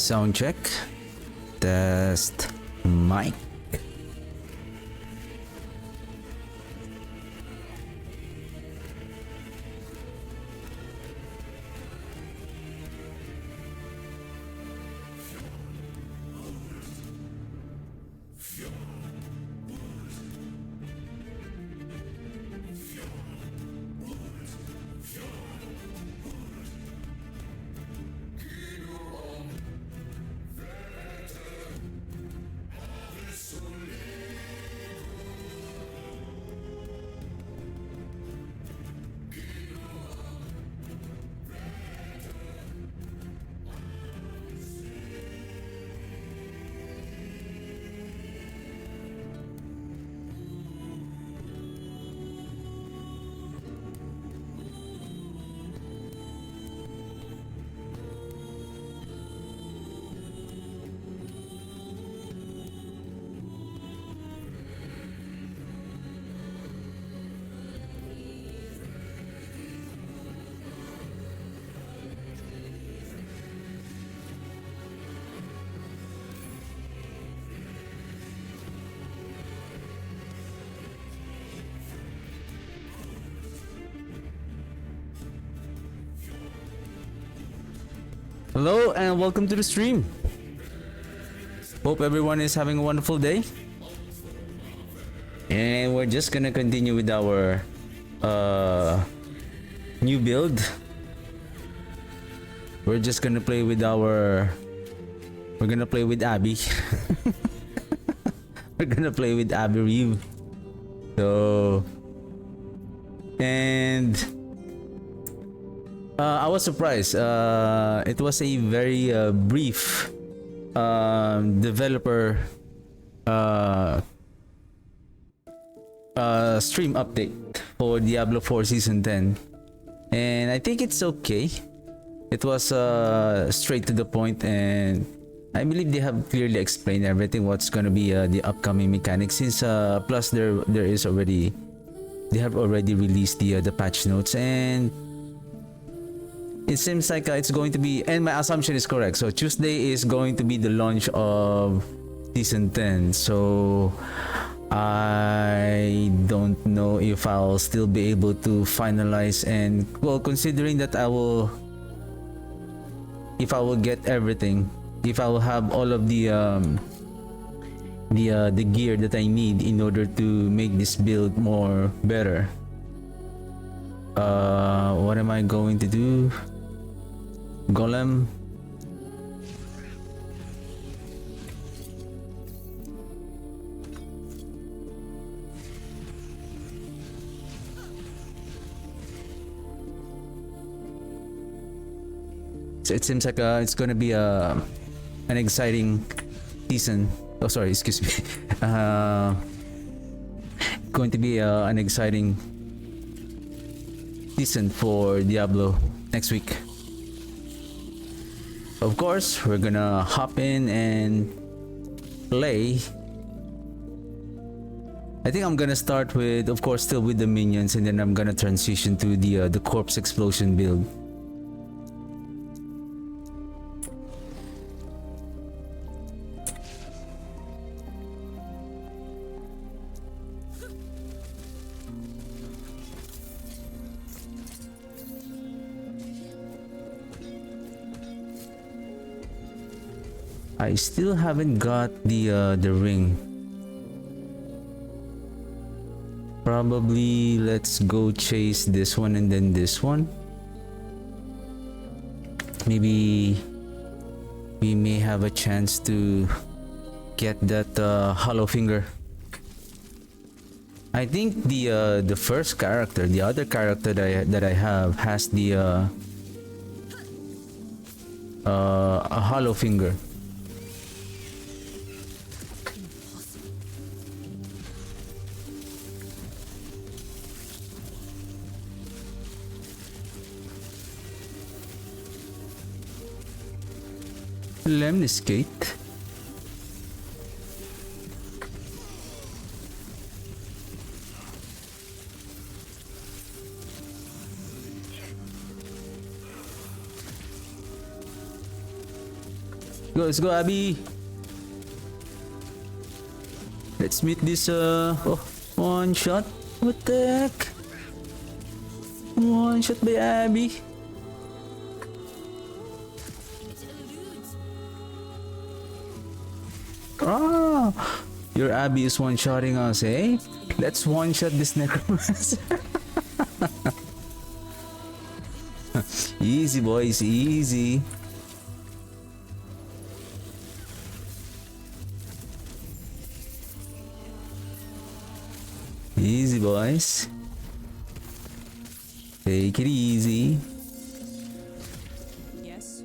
Sound check. Test mic. Hello and welcome to the stream. Hope everyone is having a wonderful day. And we're just gonna continue with our new build. We're just gonna play with our Abby. We're gonna play with Abby Reave. So and I was surprised. It was a very brief developer stream update for Diablo 4 Season 10, and I think it's okay. It was straight to the point, and I believe they have clearly explained everything what's gonna be the upcoming mechanics. Since plus there is already, they have already released the patch notes, and it seems like it's going to be, and my assumption is correct, so Tuesday is going to be the launch of Season 10. So I don't know if I'll still be able to finalize, and well, considering that if I will get everything, if I will have all of the gear that I need in order to make this build more better. What am I going to do? Golem. So it seems like it's gonna be an exciting season. Oh, sorry, excuse me. Going to be an exciting season for Diablo next week. Of course, we're gonna hop in and play. I think I'm gonna start with, of course, still with the minions, and then I'm gonna transition to the corpse explosion build. I still haven't got the ring. Probably let's go chase this one and then this one. Maybe we may have a chance to get that hollow finger. I think the first character, the other character that I have has the a hollow finger. Lemniscate. Go, let's go, Abby. Let's meet this, oh, one shot. What the heck? One shot by Abby. Ah, your Abby is one-shotting us, eh? Let's one-shot this Necromancer. Easy, boys, easy. Easy, boys. Take it easy. Yes.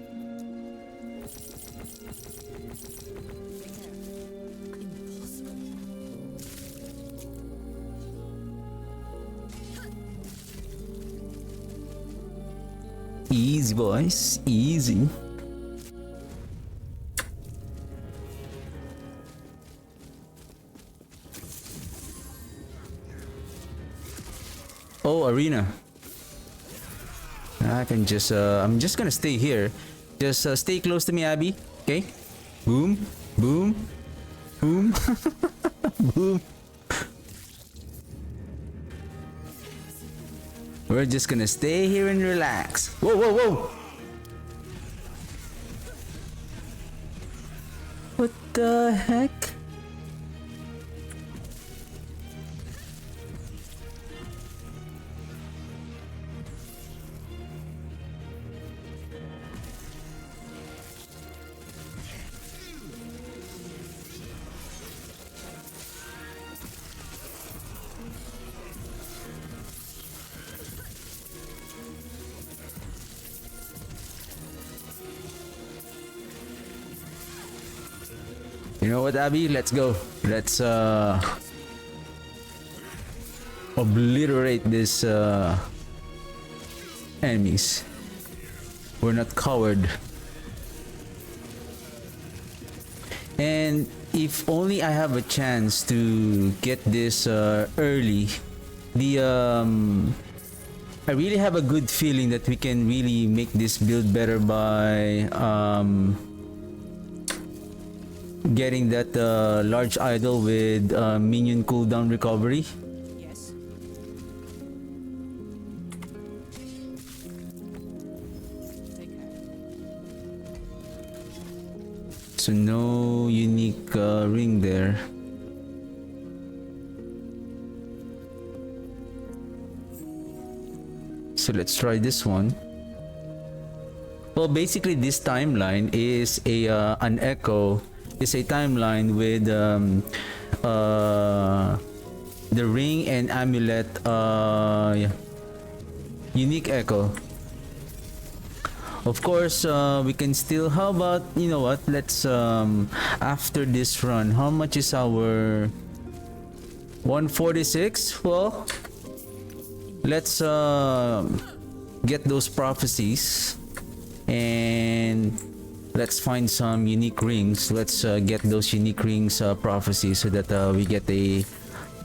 Easy, boys, easy. Oh, arena. I can just, I'm just gonna stay here. Just stay close to me, Abby. Okay? Boom, boom, boom, boom. We're just gonna stay here and relax. Whoa, whoa, whoa! What the heck? You know what, Abby? Let's go. Let's obliterate this enemies. We're not coward. And if only I have a chance to get this early, the I really have a good feeling that we can really make this build better by getting that large idol with minion cooldown recovery. Yes. Take care. So no unique ring there. So let's try this one. Well, basically this timeline is a an echo. Is a timeline with the ring and amulet unique echo. Of course, we can still, how about, you know what, let's after this run, how much is our 146? Well, let's get those prophecies and let's find some unique rings. Let's get those unique rings prophecies so that we get a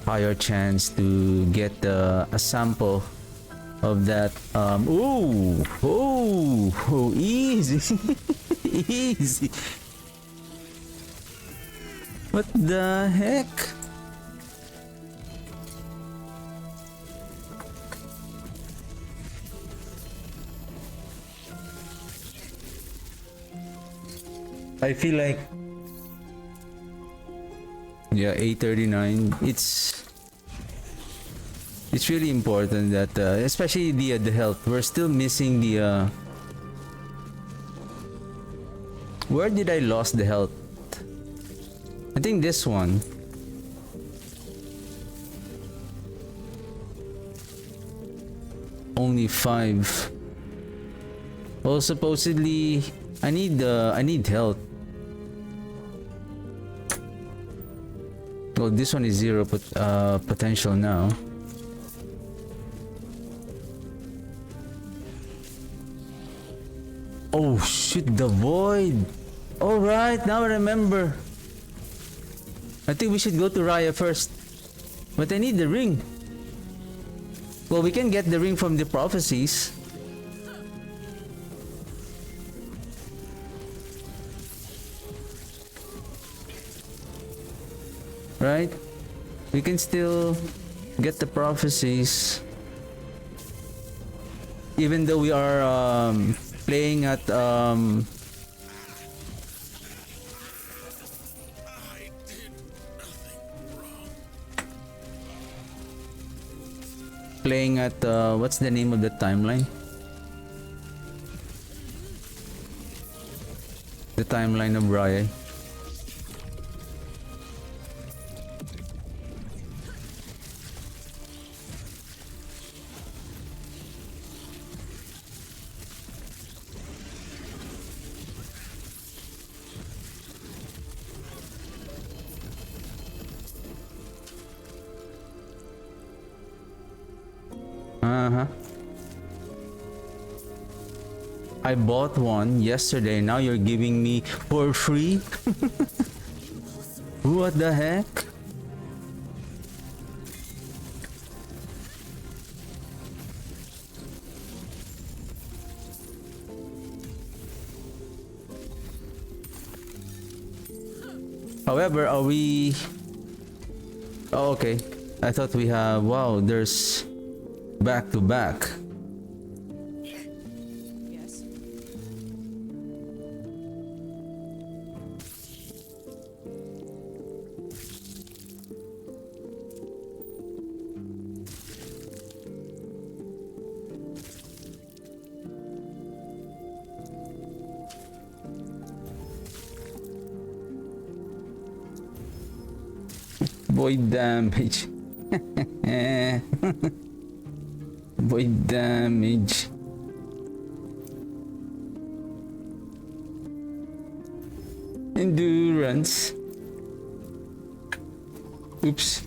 higher chance to get a sample of that. Oh, easy. Easy. What the heck? I feel like, yeah, 839. It's really important that especially the health. We're still missing the where did I lost the health? I think this one. Only 5. Well, supposedly I need health. Well, this one is 0 potential now. Oh shit, the void. All right, now I remember. I think we should go to Raya first. But I need the ring. Well, we can get the ring from the prophecies. We can still get the prophecies. Even though we are playing at what's the name of the timeline? The timeline of Raya. Uh-huh. I bought one yesterday. Now you're giving me for free? What the heck? However, are we... Oh, okay. I thought we have... Wow, there's... back to back. Yes. Void damage. Void damage. Endurance. Oops.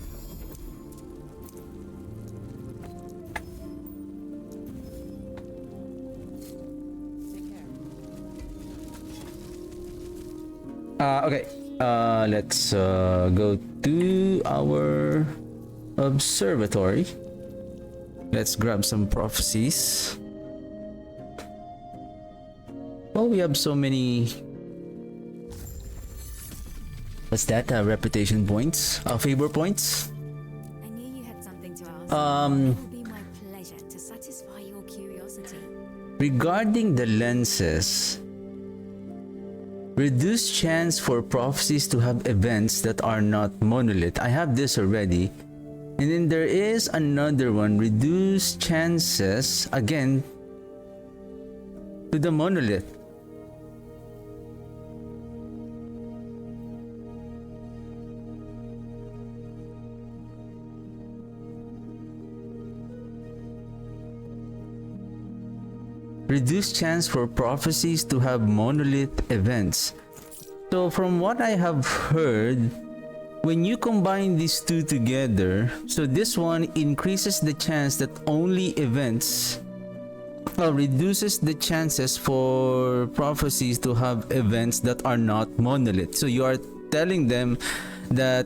Take care. Okay. Let's go to our observatory. Let's grab some prophecies. Well, we have so many... What's that? Reputation points? Favor points? I knew you had something to ask. Um, It will be my pleasure to satisfy your curiosity. Regarding the lenses, reduced chance for prophecies to have events that are not monolith. I have this already. And then there is another one, reduced chances, again, to the monolith. Reduced chance for prophecies to have monolith events. So from what I have heard, when you combine these two together, so this one increases the chance that only events, well, reduces the chances for prophecies to have events that are not monolith. So you are telling them that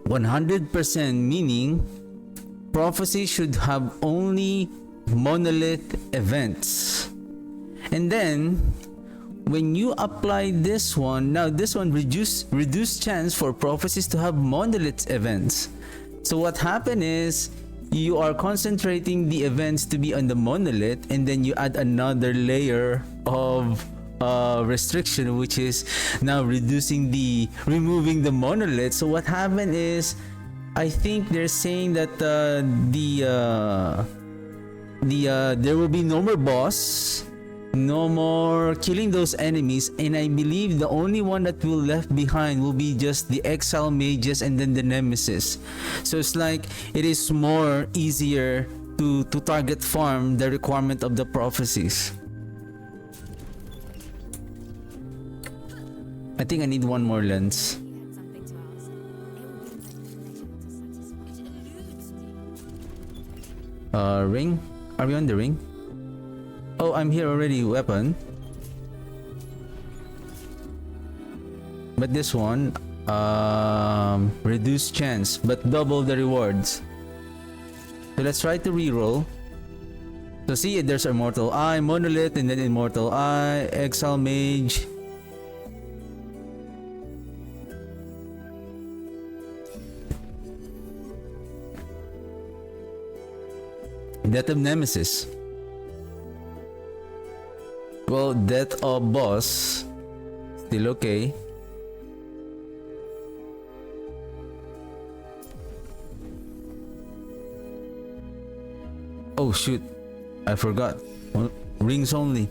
100% meaning prophecy should have only monolith events. And then when you apply this one, now this one reduced chance for prophecies to have monolith events. So what happened is you are concentrating the events to be on the monolith, and then you add another layer of restriction, which is now removing the monolith. So what happened is, I think they're saying that there will be no more boss, no more killing those enemies, and I believe the only one that will left behind will be just the exile mages and then the nemesis. So it's like it is more easier to target farm the requirement of the prophecies. I think I need one more lens. You had something to ask. It will be my pleasure to satisfy. Ring? Are we on the ring? Oh, I'm here already, weapon. But this one, reduced chance, but double the rewards. So let's try to reroll. So see, there's Immortal Eye, Monolith, and then Immortal Eye, Exile Mage. Death of Nemesis. Well, Death of Boss. Still okay. Oh shoot. I forgot. Rings only.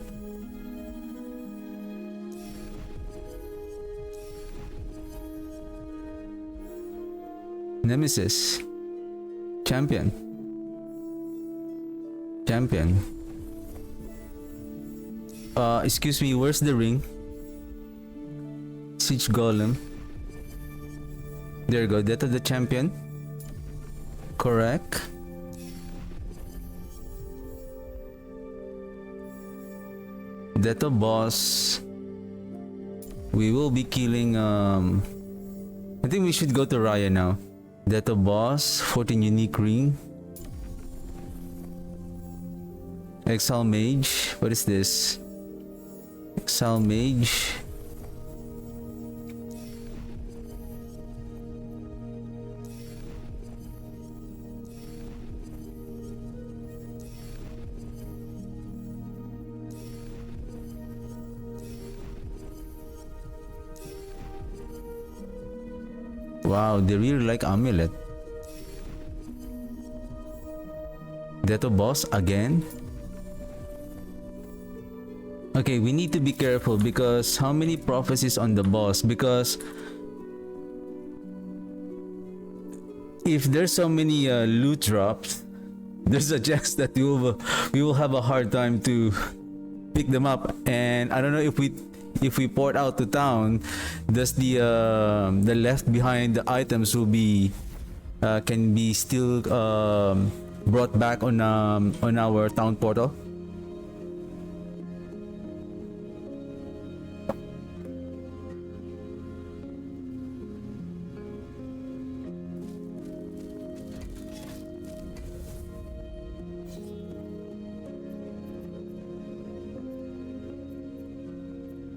Nemesis. Champion. Excuse me, where's the ring? Siege Golem. There you go, Death of the Champion. Correct. Death of Boss. We will be killing I think we should go to Raya now. Death of Boss, 14 unique ring. Exile Mage. What is this? Exile Mage. Wow, they really like Amulet. Death of Boss again. Okay, we need to be careful because how many prophecies on the boss? Because if there's so many loot drops, there's a chance that we will have a hard time to pick them up. And I don't know if we port out to town, does the left behind the items will be can be still brought back on our town portal?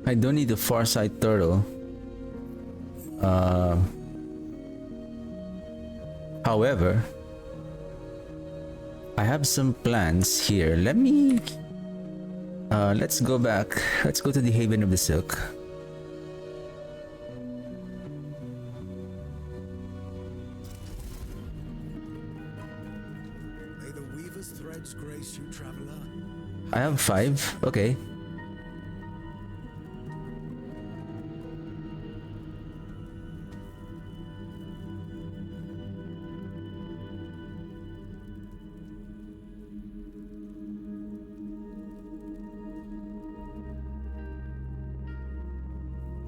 I don't need the Farsight Turtle. However, I have some plans here. Let's go back. Let's go to the Haven of the Silk. May the weaver's threads grace you, traveler. I have 5. Okay.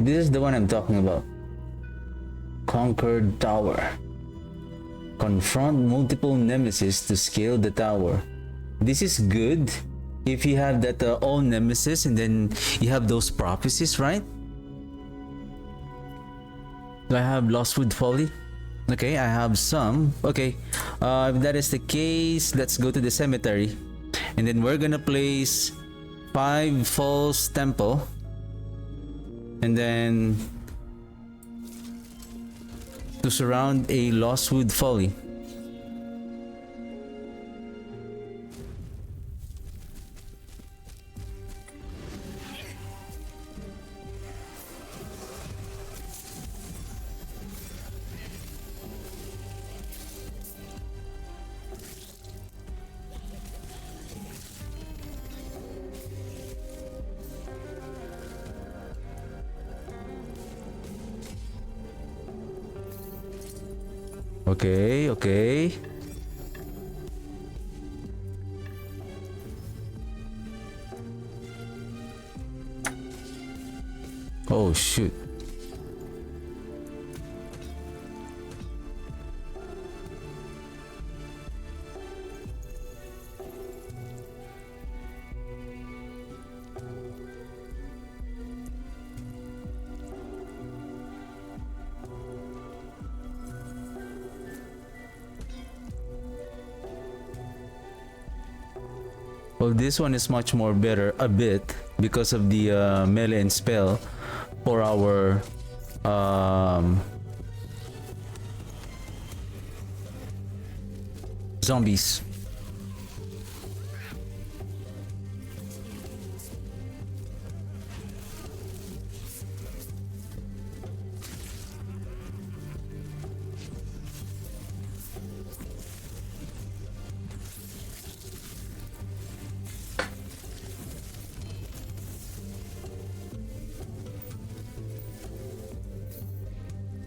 This is the one I'm talking about. Conquered Tower. Confront multiple nemesis to scale the tower. This is good if you have that all nemesis and then you have those prophecies, right? Do I have Lostwood Folly? Okay, I have some. Okay, if that is the case, let's go to the cemetery. And then we're gonna place 5 false temple. And then to surround a Lostwood Folly. Okay. Oh shoot. Well, this one is much more better a bit because of the melee and spell for our zombies.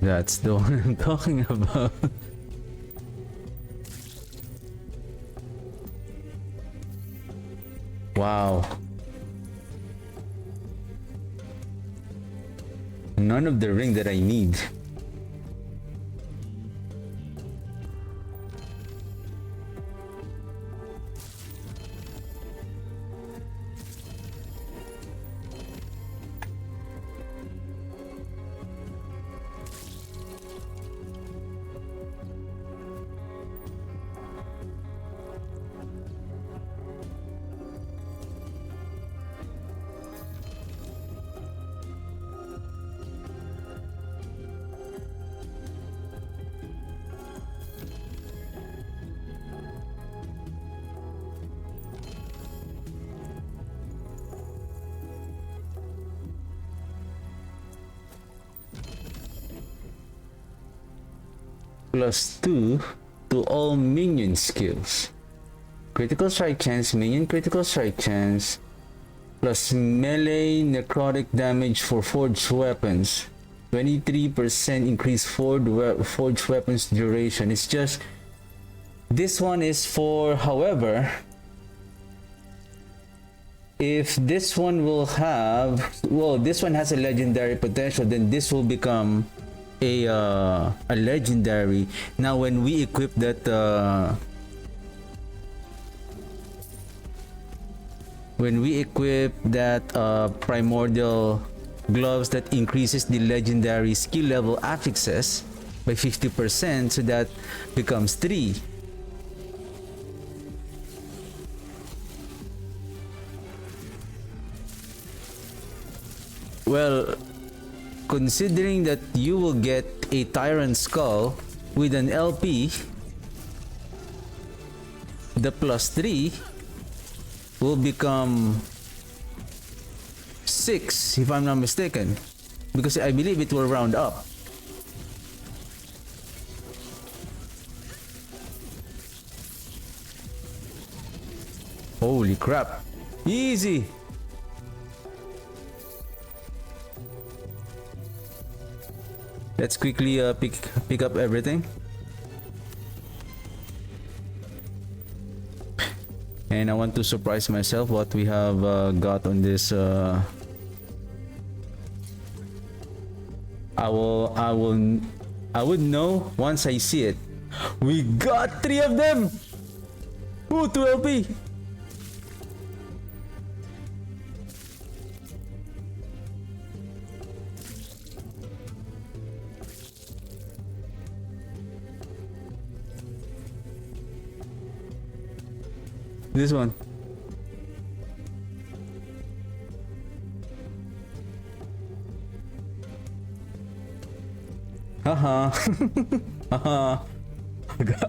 That's the one I'm talking about. Wow. None of the ring that I need. +2 to all minion skills. Critical strike chance, minion critical strike chance, plus melee necrotic damage for forged weapons. 23% increase forged weapons duration. It's just this one is for, however, if this one will have, well, this one has a legendary potential, then this will become a legendary. Now when we equip that primordial gloves that increases the legendary skill level affixes by 50%, so that becomes 3. Well, considering that you will get a Tyrant Skull with an LP, the +3 will become 6 if I'm not mistaken, because I believe it will round up. Holy crap. Easy. Let's quickly pick up everything. And I want to surprise myself what we have got on this. I would know once I see it. We got 3 of them. Ooh, 2 LP. This one. Haha. Haha.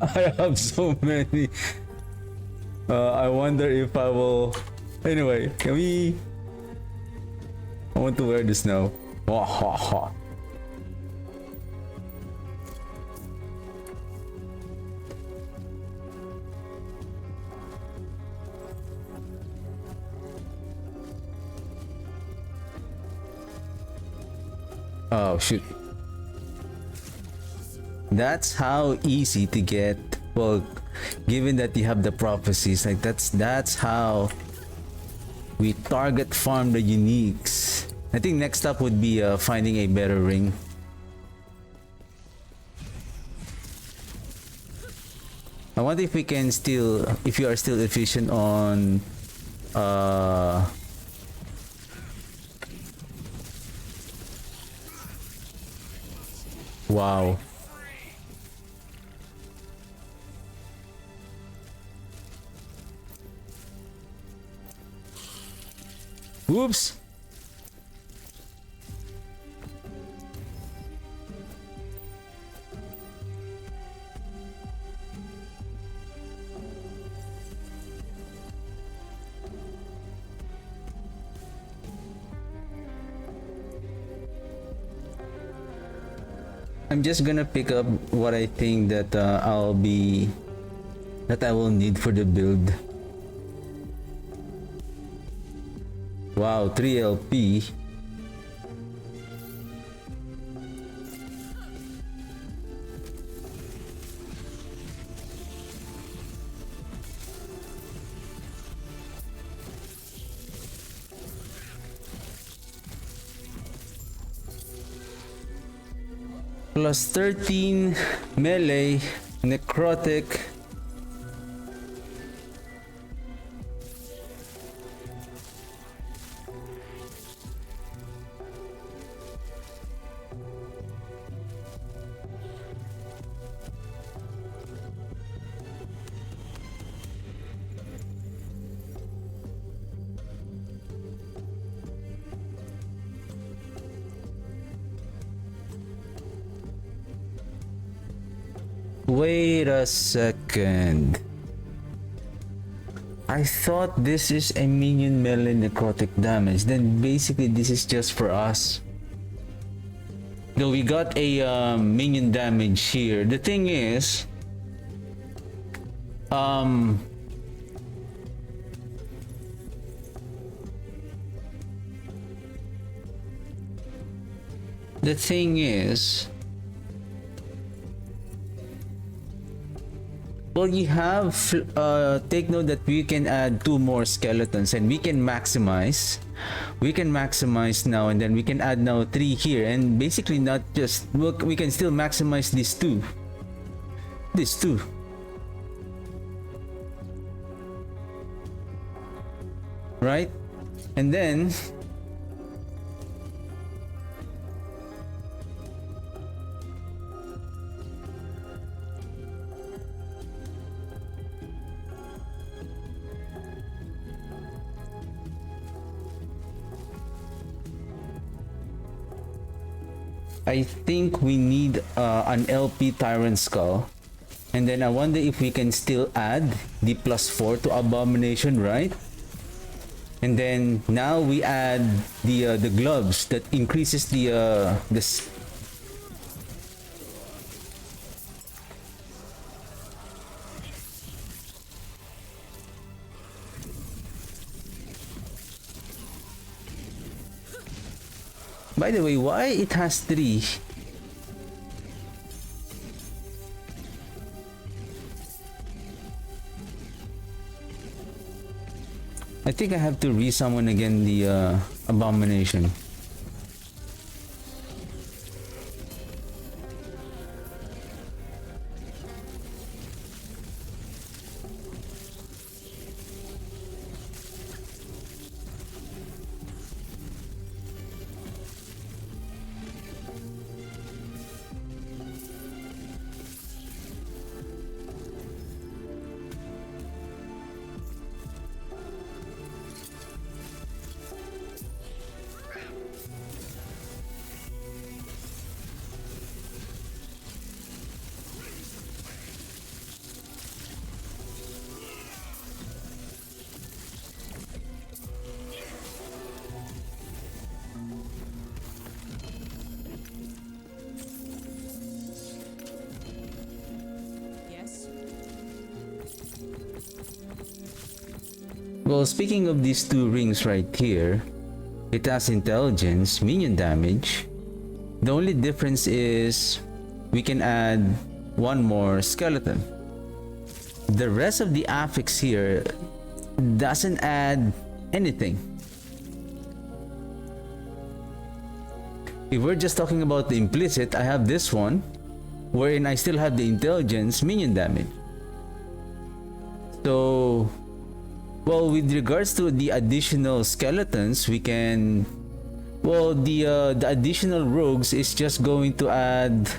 I have so many. I wonder if I will. Anyway, can we? I want to wear this now. Ha ha ha. Oh shoot. That's how easy to get. Well, given that you have the prophecies, like that's how we target farm the uniques. I think next up would be finding a better ring. I wonder if we can still, if you are still efficient on wow. Oops. I'm just gonna pick up what I think that I will need for the build. Wow, 3 LP. Plus 13 melee, necrotic. Wait a second. I thought this is a minion melee necrotic damage. Then basically this is just for us. Though we got a minion damage here. The thing is, the thing is, well, you have take note that we can add 2 more skeletons and we can maximize now, and then we can add now 3 here, and basically not just, we can still maximize these two, right? And then I think we need an LP Tyrant Skull, and then I wonder if we can still add the +4 to Abomination, right? And then now we add the gloves that increases this. By the way, why it has 3? I think I have to resummon again the Abomination. Yes. Well, speaking of these 2 rings right here, it has intelligence, minion damage. The only difference is we can add 1 more skeleton. The rest of the affix here doesn't add anything. If we're just talking about the implicit, I have this one, wherein I still have the intelligence, minion damage. So, well, with regards to the additional skeletons, we can, well, the additional rogues is just going to add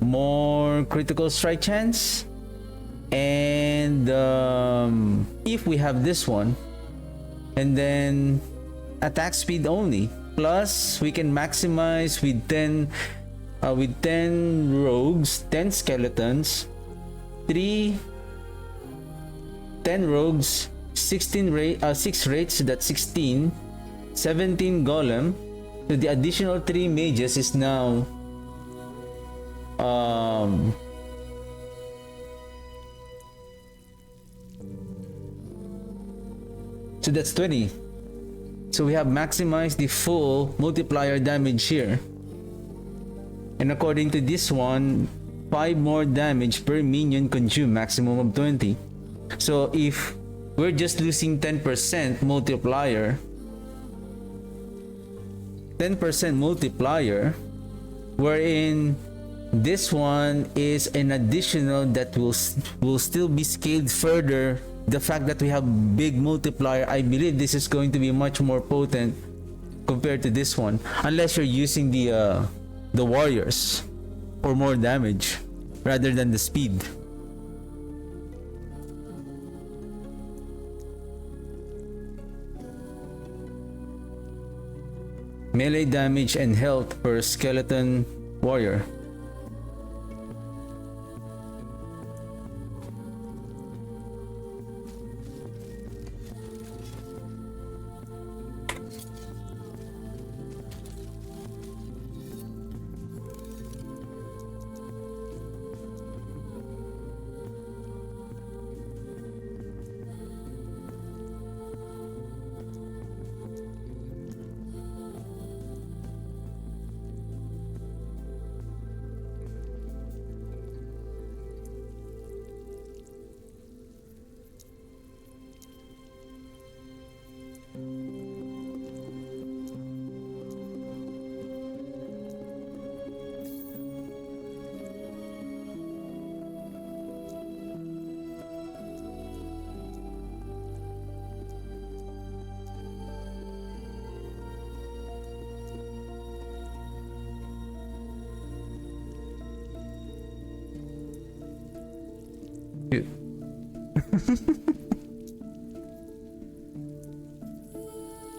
more critical strike chance, and if we have this one, and then attack speed only, plus we can maximize with 10 rogues, 10 skeletons, 10 rogues, 6 raids, so that's 16, 17 golem. So the additional 3 mages is now so that's 20. So we have maximized the full multiplier damage here. And according to this one, 5 more damage per minion consumed, maximum of 20. So if we're just losing 10% multiplier, wherein This one is an additional that will still be scaled further. The fact that we have big multiplier, I believe this is going to be much more potent compared to this one, unless you're using the warriors for more damage rather than the speed. Melee damage and health per skeleton warrior. Shoot.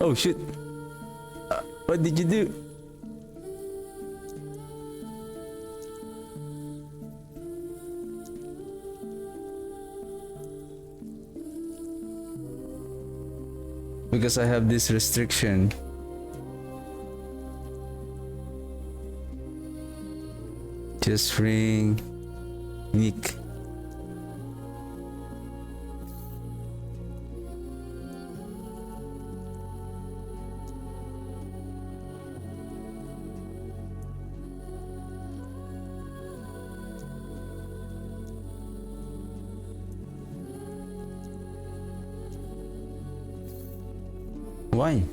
Oh shit. What did you do? Because I have this restriction. Just ring Nick. Why?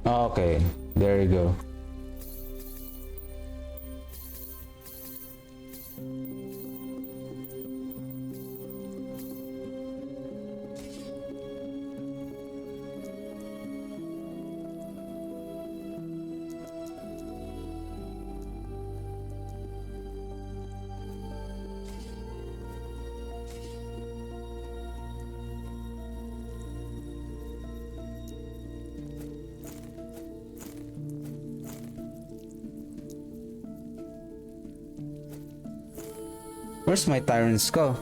Okay, there you go. Where's my tyrant skull?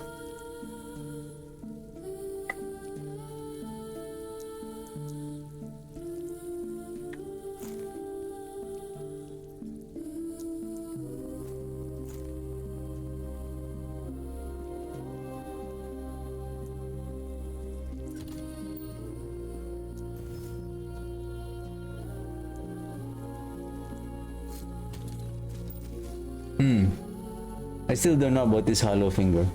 I still don't know about this hollow finger.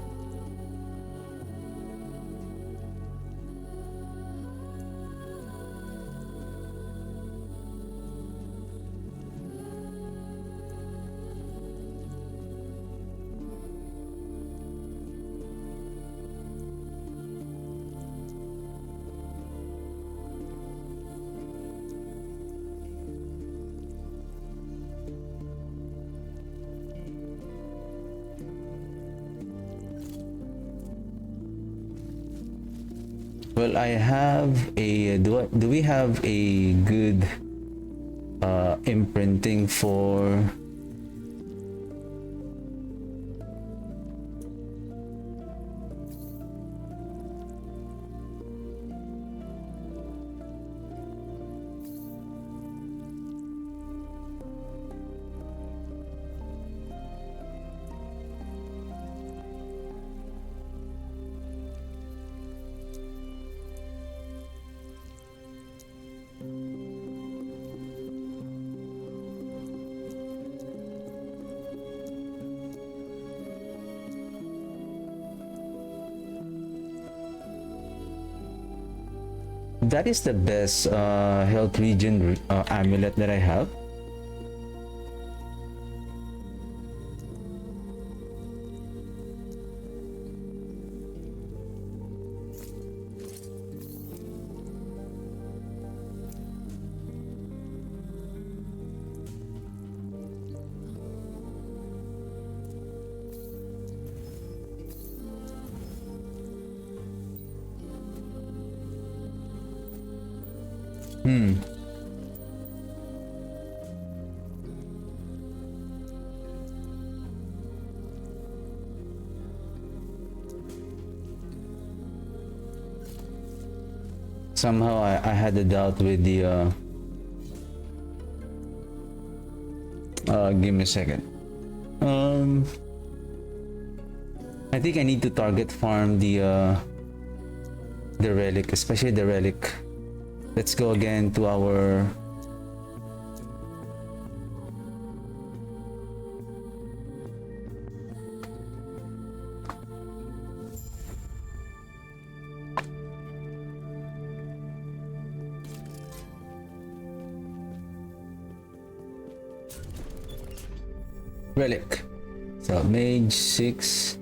Well, I have a do we have a good imprinting for That is the best health regen amulet that I have. Somehow I had a doubt with the give me a second. I think I need to target farm the relic, especially the relic. Let's go again to our relic. So mage 6.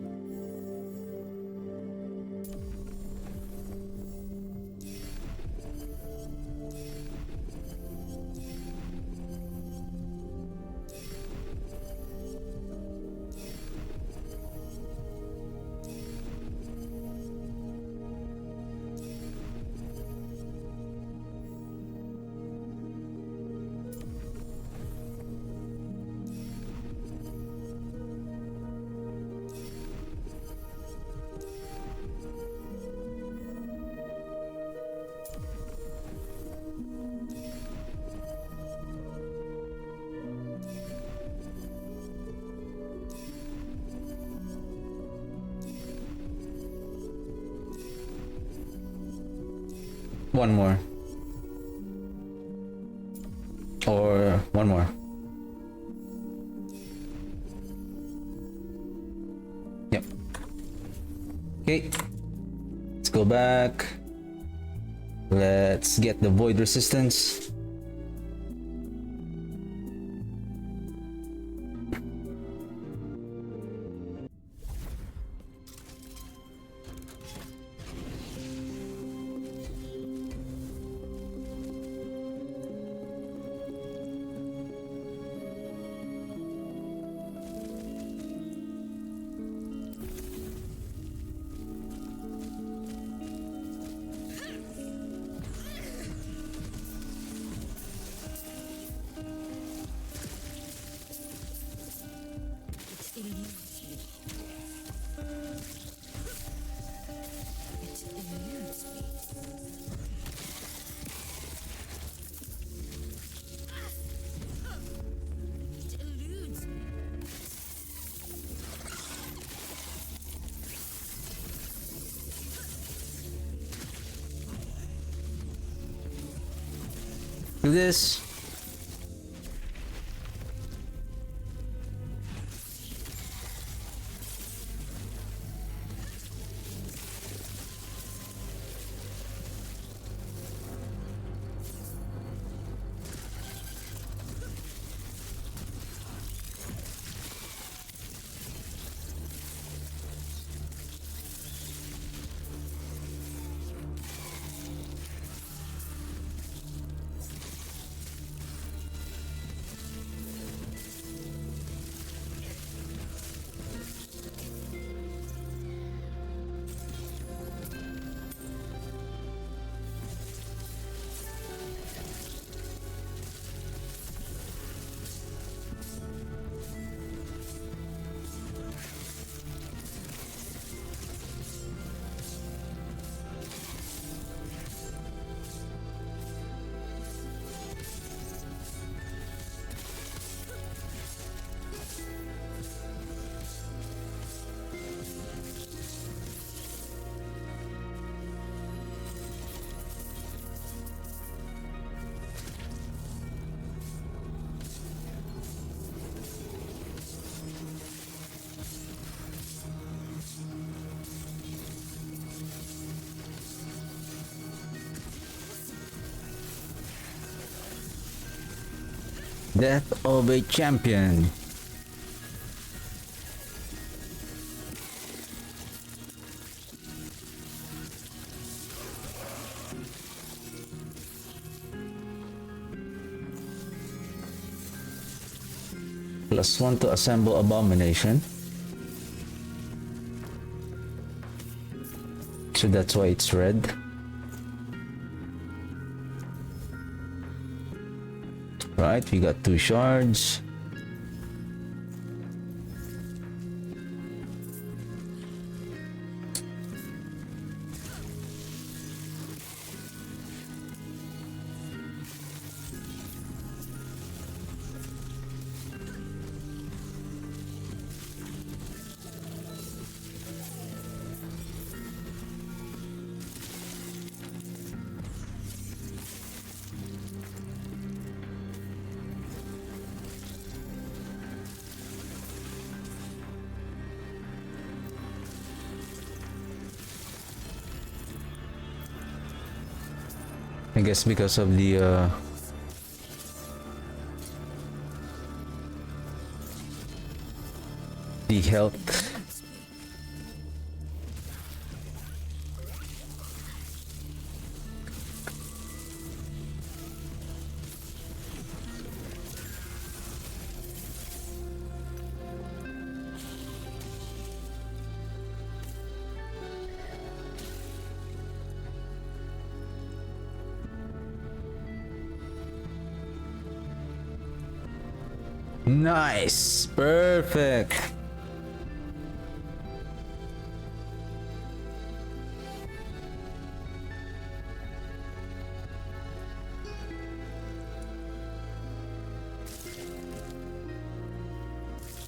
One more. Or one more. Yep. Okay. Let's go back. Let's get the void resistance. Do this. Death of a champion. +1 to assemble abomination. So that's why it's red. Right, we got 2 shards. I guess because of the health. Nice, perfect.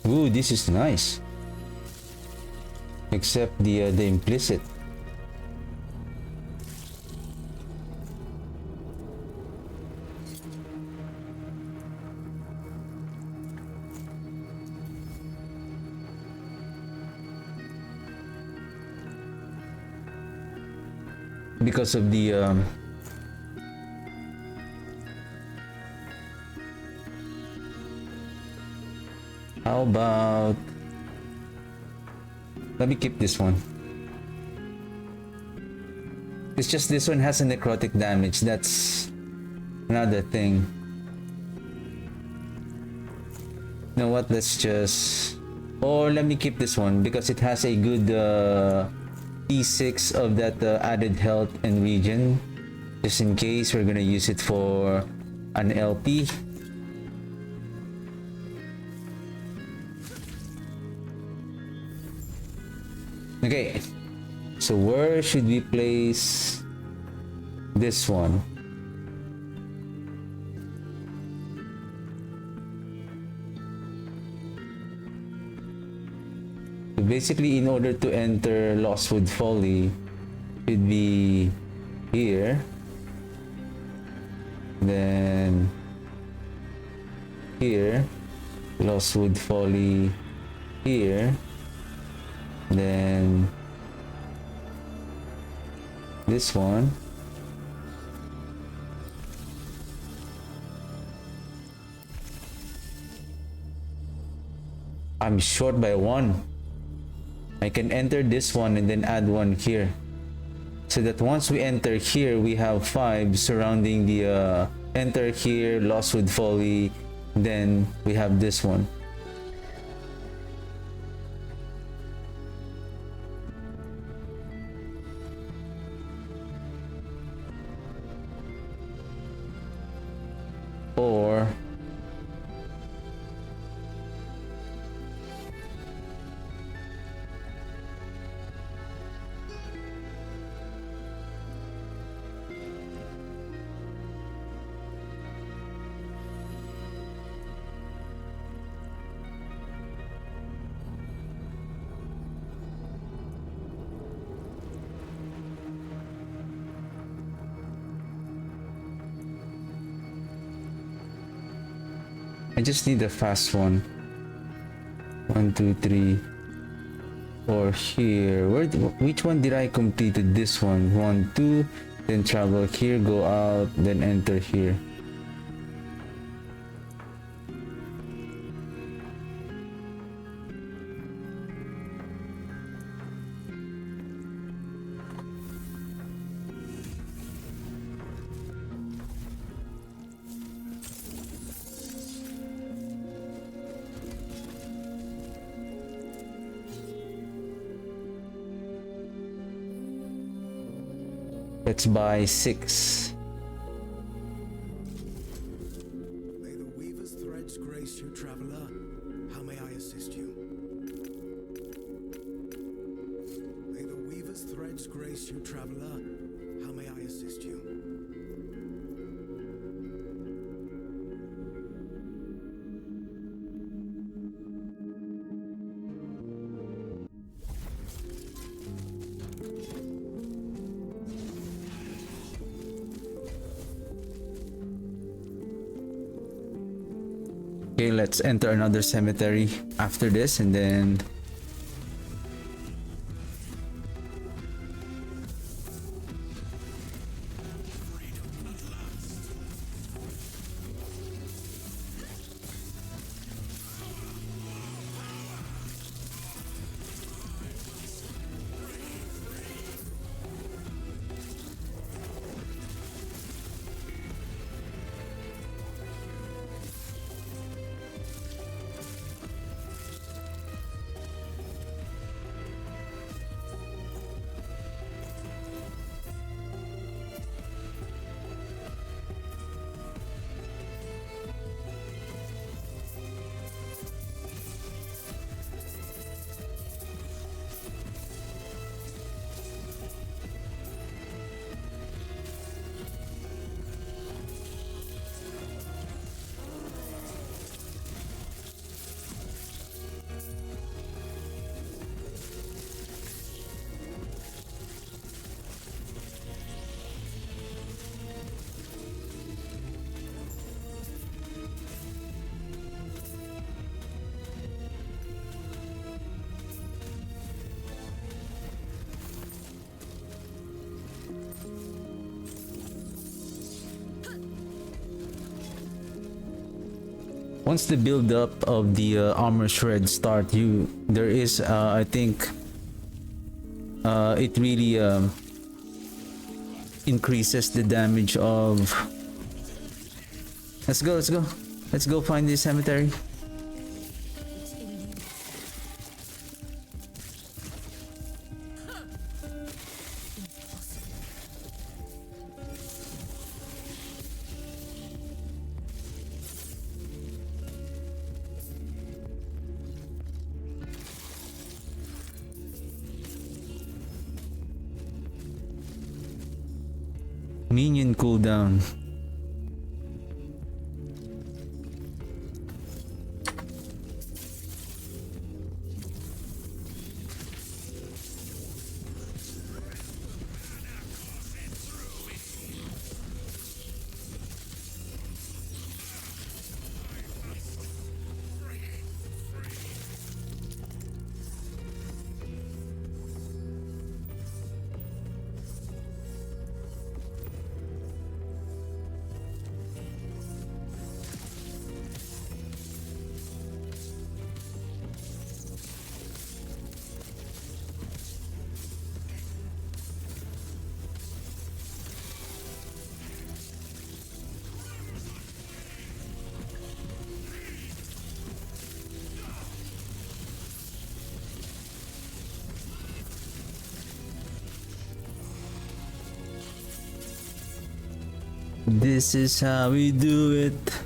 Ooh, this is nice. Except the implicit. Because of the how about, let me keep this one. It's just this one has a necrotic damage. That's another thing. You know what, let's just, or let me keep this one because it has a good P6 of that added health and regen, just in case we're gonna use it for an LP. Okay, so where should we place this one? So basically, in order to enter Lostwood Folly, should be here, then here, Lostwood Folly here, then this one, I'm short by 1. I can enter this one and then add 1 here, so that once we enter here we have 5 surrounding the enter here, Lostwood Folly, then we have this one. Or I just need a fast one. 1, 2, 3. Or here. Which one did I completed? This one. 1, 2. Then travel here, go out, then enter here. Let's buy 6. May the weaver's threads grace you, traveler. How may I assist you? May the weaver's threads grace you, traveler. How may I assist you? Okay, let's enter another cemetery after this, and then once the build up of the armor shred start, there is I think it really increases the damage of. Let's go find this cemetery. Minion cooldown. This is how we do it.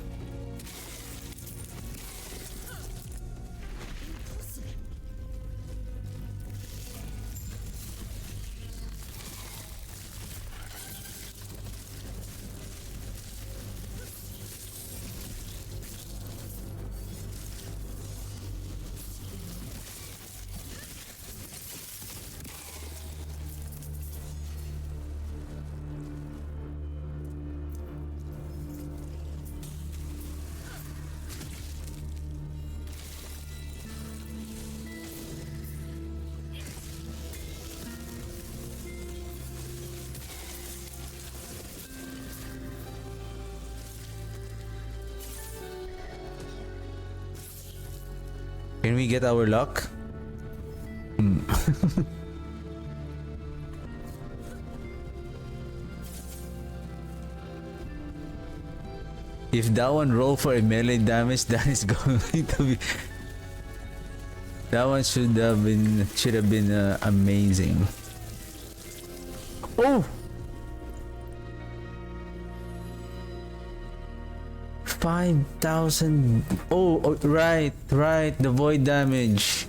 Can we get our luck? If that one roll for a melee damage, that is going to be. That one should have been amazing. Oh, 5,000. Oh, right, the void damage.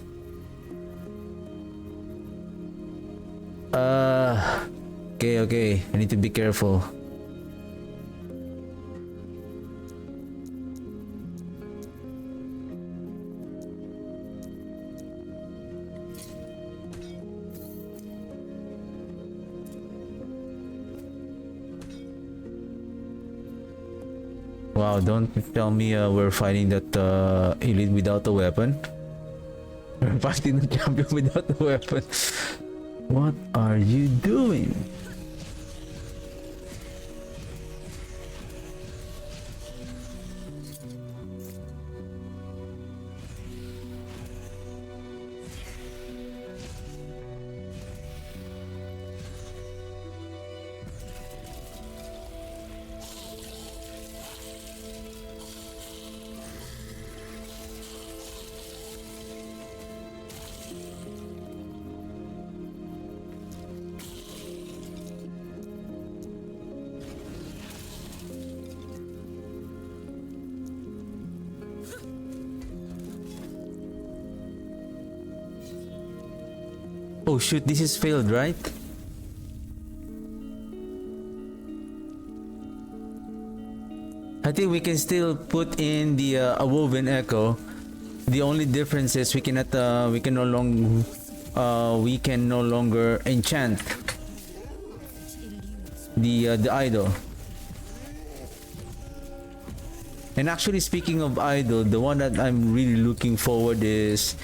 Okay, I need to be careful. Wow, don't tell me we're fighting that elite without a weapon. We're fighting the champion without a weapon. What are you doing? Oh shoot, this is failed, right? I think we can still put in the a woven echo. The only difference is we cannot we can no longer enchant the idol. And actually, speaking of idol, the one that I'm really looking forward is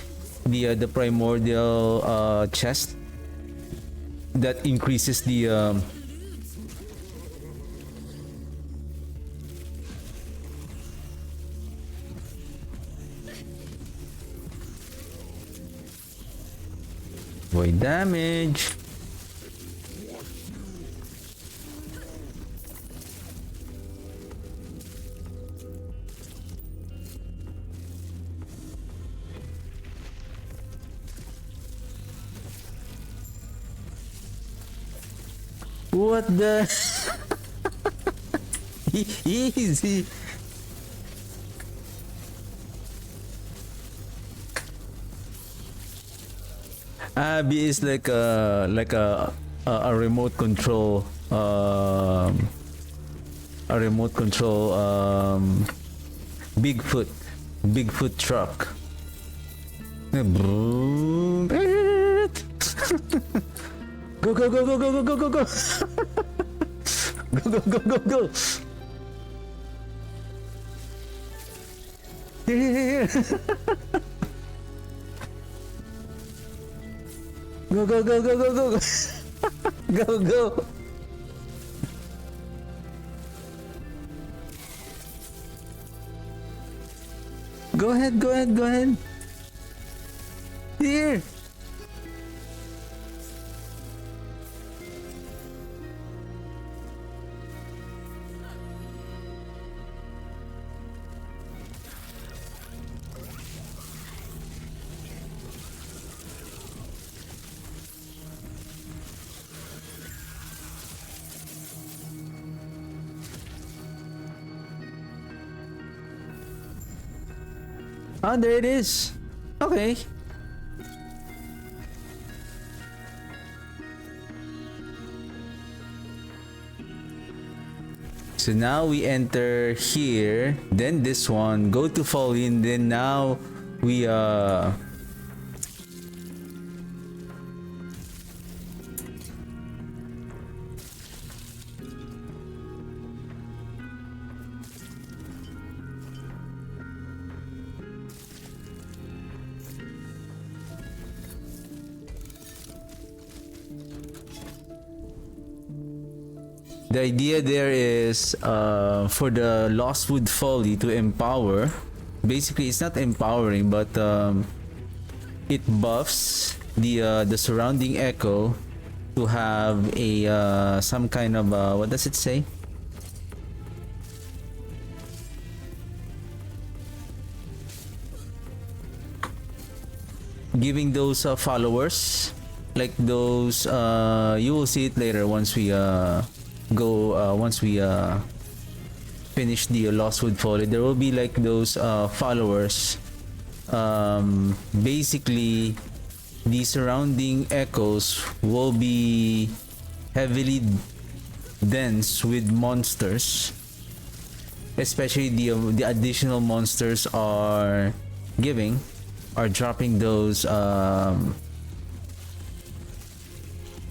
the primordial chest that increases the void damage. What the? Easy. Abby is like a remote control Bigfoot truck. Boom. Go go go go go go go go go. Go go go go go. Here. Go go go go go go. Go go. Go ahead, go ahead, go ahead. Here. Ah, there it is. Okay. So now we enter here, then this one, go to fall in, then now we the idea there is for the Lostwood Folly to empower. Basically, it's not empowering, but it buffs the surrounding echo to have a some kind of what does it say? Giving those followers, like those you will see it later once we once we finish the Lostwood Folly, there will be like those followers. Basically, the surrounding echoes will be heavily dense with monsters, especially the additional monsters are dropping those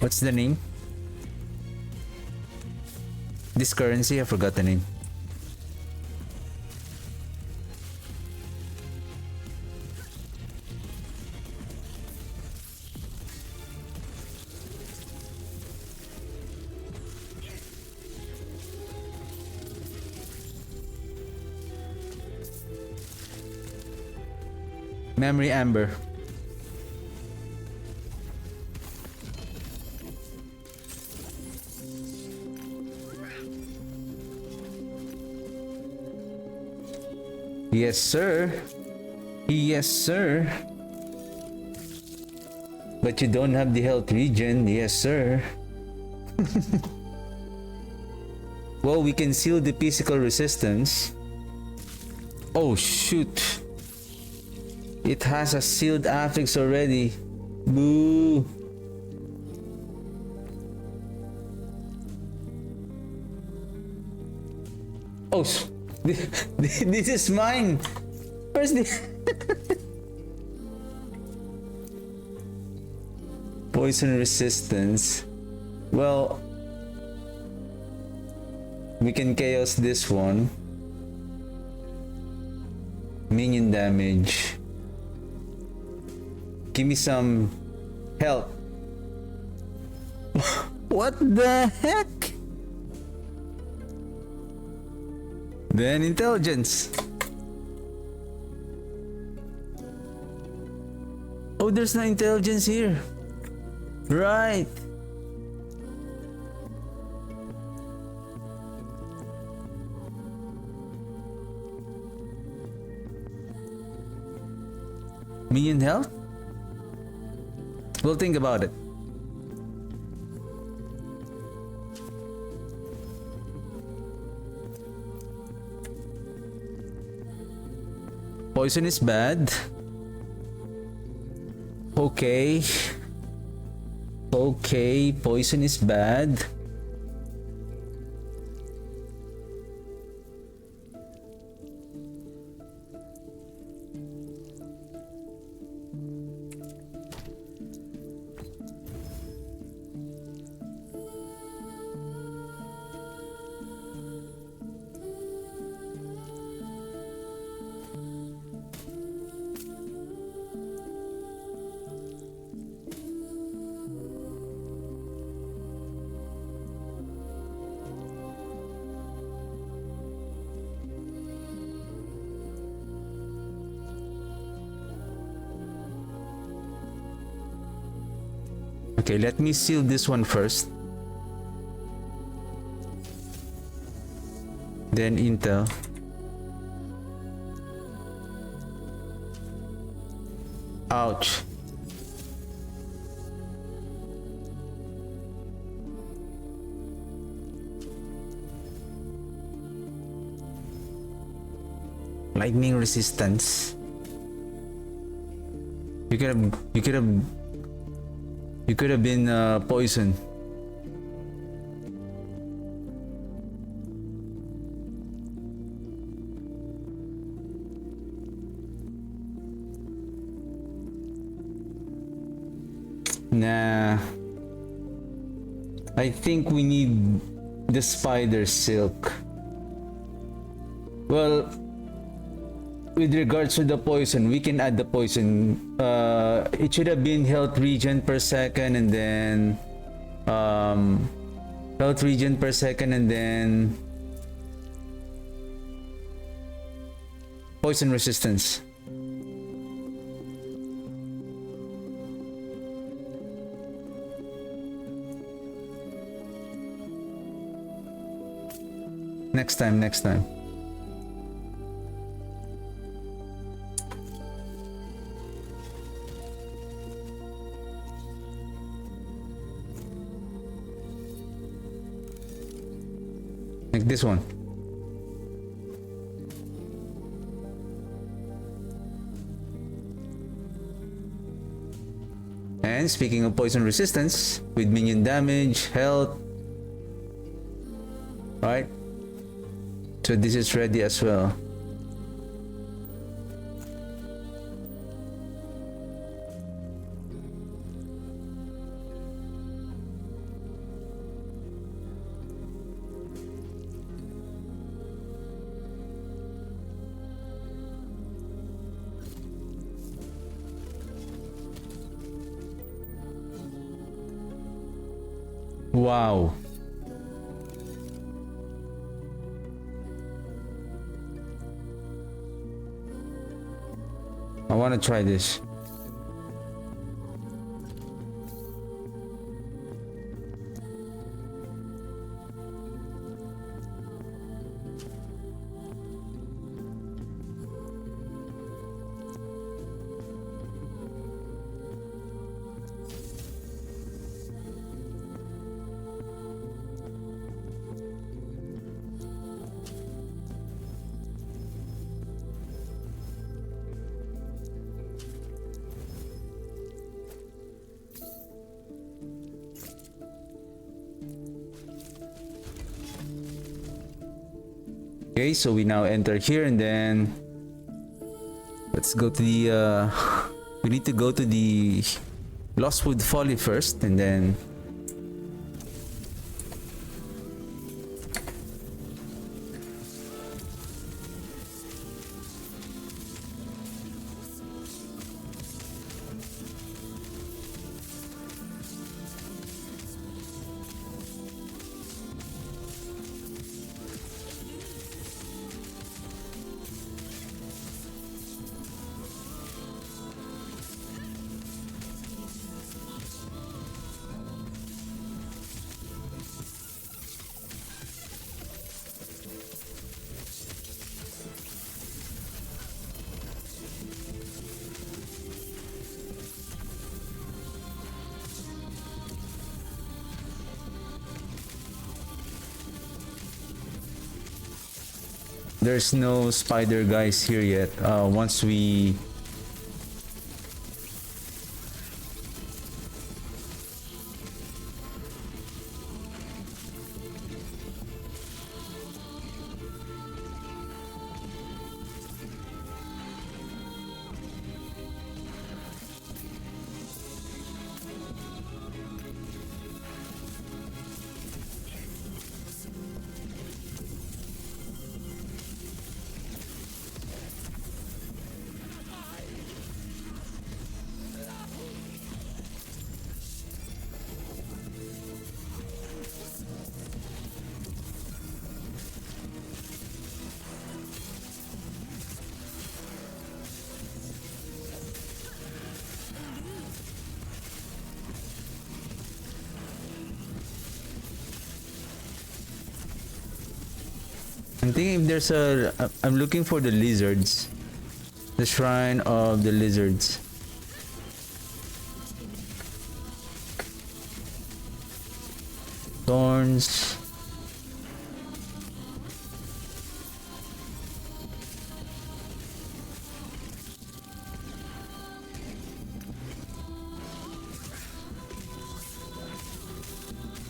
what's the name? This currency, I forgot the name. Memory Amber. Yes, sir. Yes, sir. But you don't have the health regen. Yes, sir. Well, we can seal the physical resistance. Oh, shoot. It has a sealed affix already. Boo. Oh, this is mine. Where's the poison resistance? Well, we can chaos this one. Minion damage. Give me some help. What the heck? Then intelligence. Oh, there's no intelligence here. Right. Minion health? We'll think about it. Poison is bad. Okay. Okay, poison is bad. Okay, let me seal this one first. Then intel. Ouch. Lightning resistance. You could have been poisoned. Nah. I think we need the spider silk. Well, with regards to the poison, we can add the poison. It should have been health regen per second and then health regen per second and then poison resistance. Next time. Like this one. again, speaking of poison resistance, with minion damage, health. Alright. So this is ready as well. Wow. I want to try this. Okay, so we now enter here, and then let's go to the we need to go to the Lostwood Folly first, and then there's no spider guys here yet. Once we I'm thinking if there's I'm looking for the lizards. The shrine of the lizards. Thorns.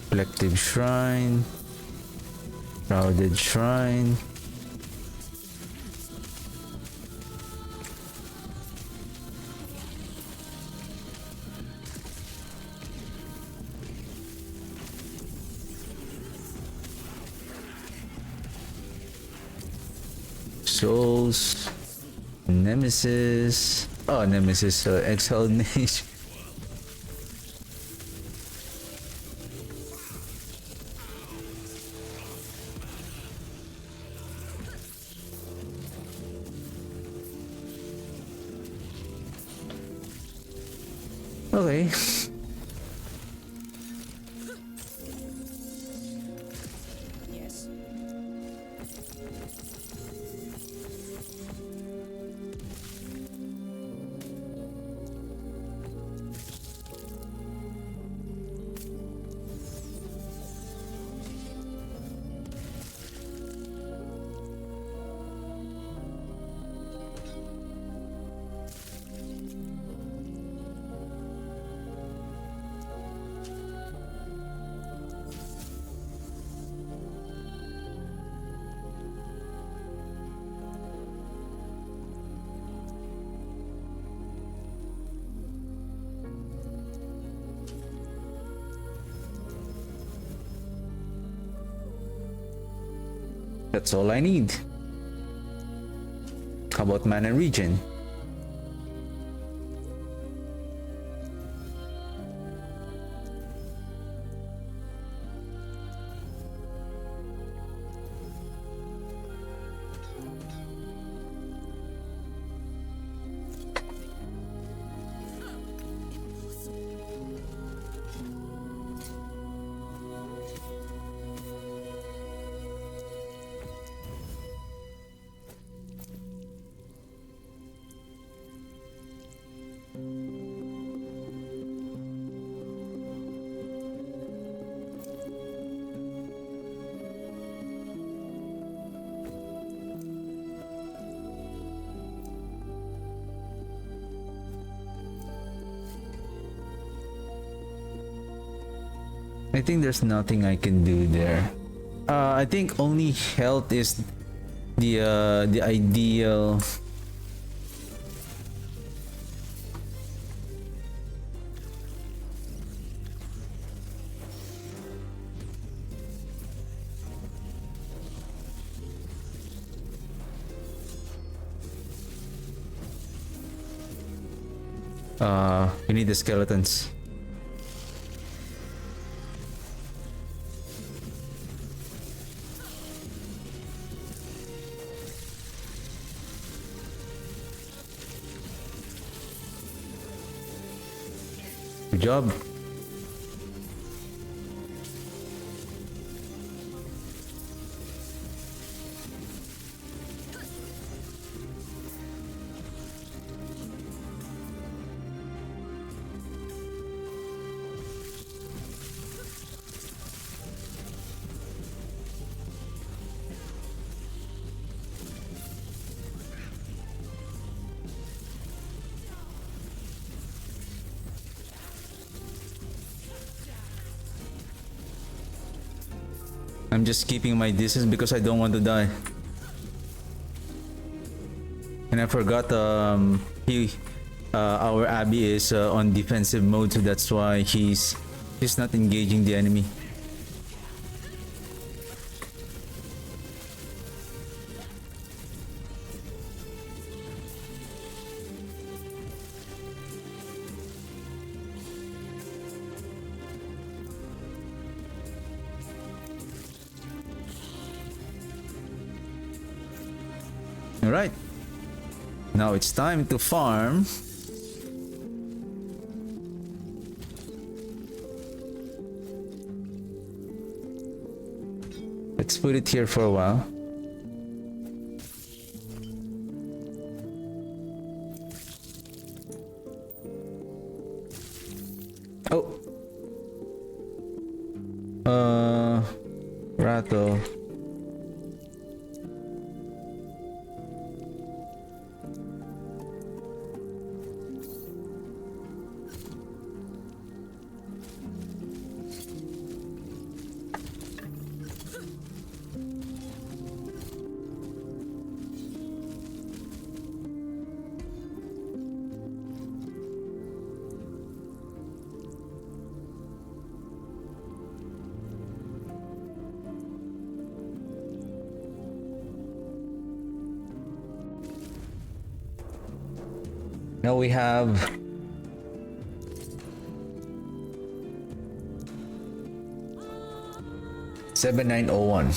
Collective shrine. Crowded shrine. Souls. Nemesis. Oh, Nemesis, exiled mage. Okay. Yes. That's all I need. How about mana regen? I think there's nothing I can do there. I think only health is the ideal. We need the skeletons. Good job. I'm just keeping my distance because I don't want to die. And I forgot our Abby is on defensive mode, so that's why he's not engaging the enemy. Alright, now it's time to farm. Let's put it here for a while. Oh. Rattle. Now we have 7901.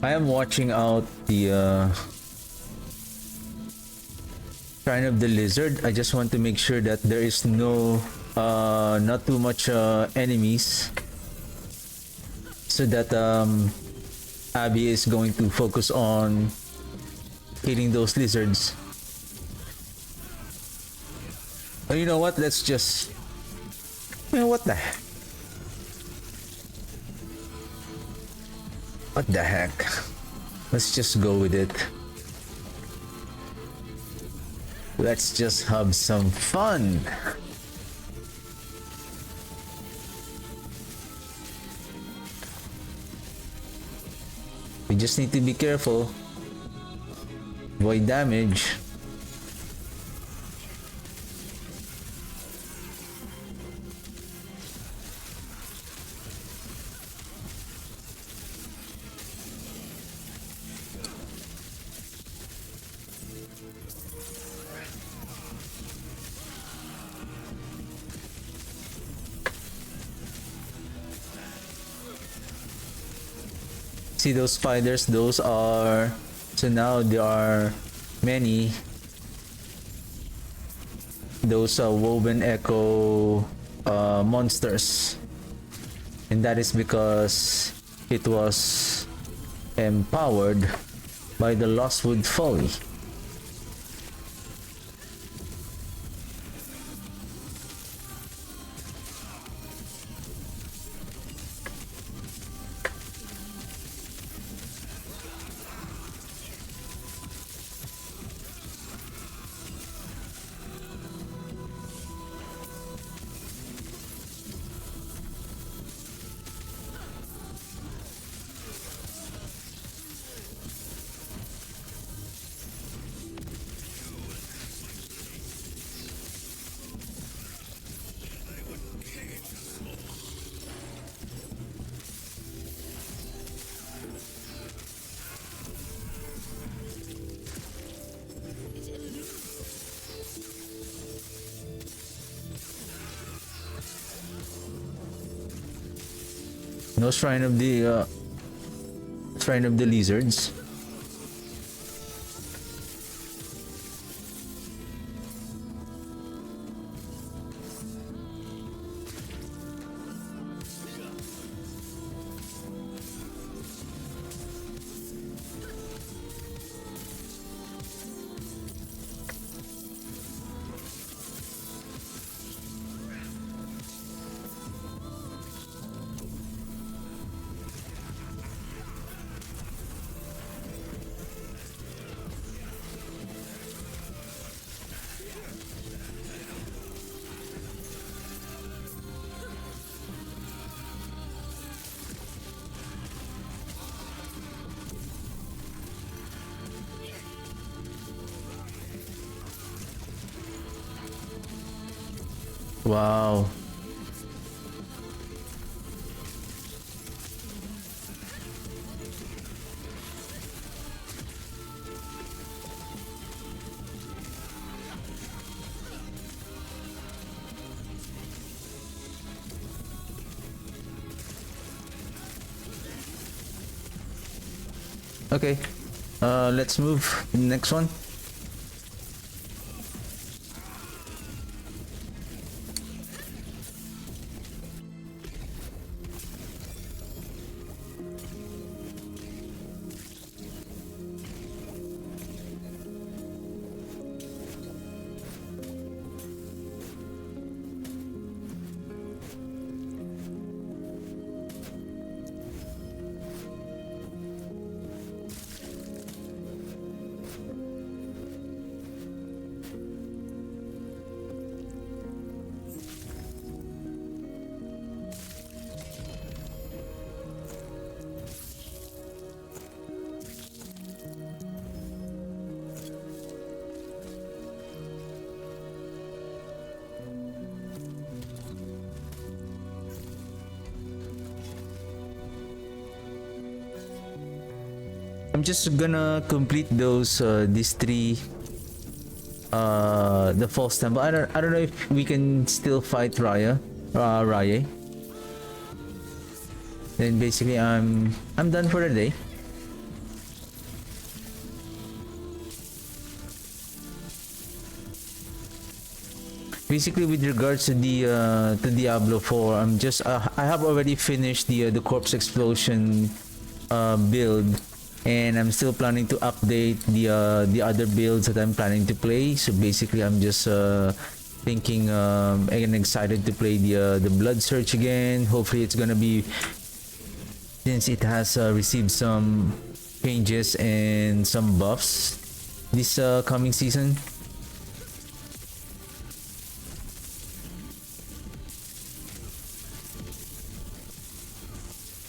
I am watching out the Shrine of the Lizard. I just want to make sure that there is no not too much enemies, so that Abby is going to focus on killing those lizards. Oh, you know what? Let's just... You know what the heck? What the heck? Let's just go with it. Let's just have some fun. We just need to be careful. Avoid damage. See those spiders? Those are... So now there are many. Those woven echo monsters. And that is because it was empowered by the Lostwood Folly. No Shrine of the Lizards. Wow. Okay. Let's move to the next one. I'm just gonna complete those these three the false temple. I don't know if we can still fight Raya. Then basically I'm done for the day. Basically, with regards to the to Diablo 4, I have already finished the corpse explosion build, and I'm still planning to update the other builds that I'm planning to play. So basically, I'm just thinking and excited to play the Blood Search again. Hopefully, it's gonna be, since it has received some changes and some buffs this coming season.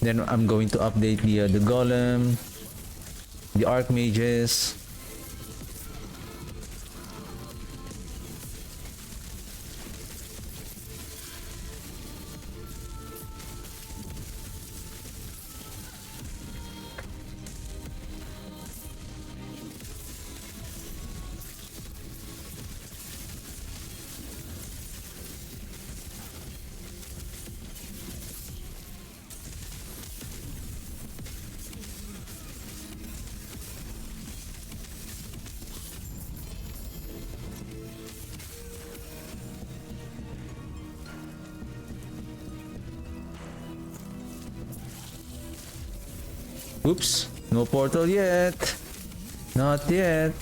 Then I'm going to update the golem. the archmages. Oops, no portal yet. Not yet.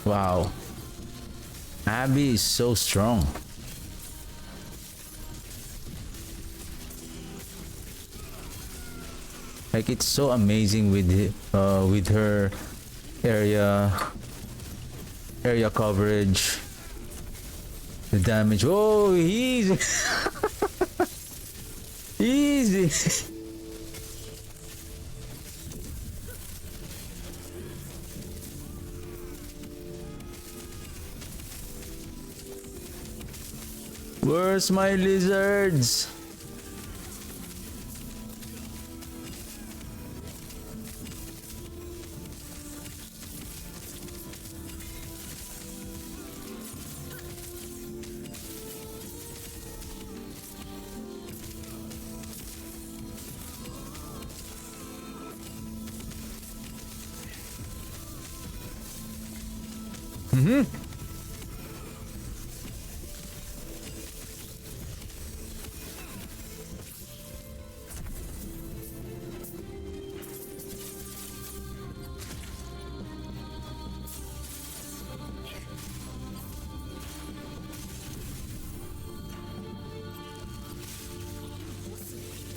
Wow. Abby is so strong. Like it's so amazing with her area coverage, the damage. Oh, easy. Easy. Where's my lizards?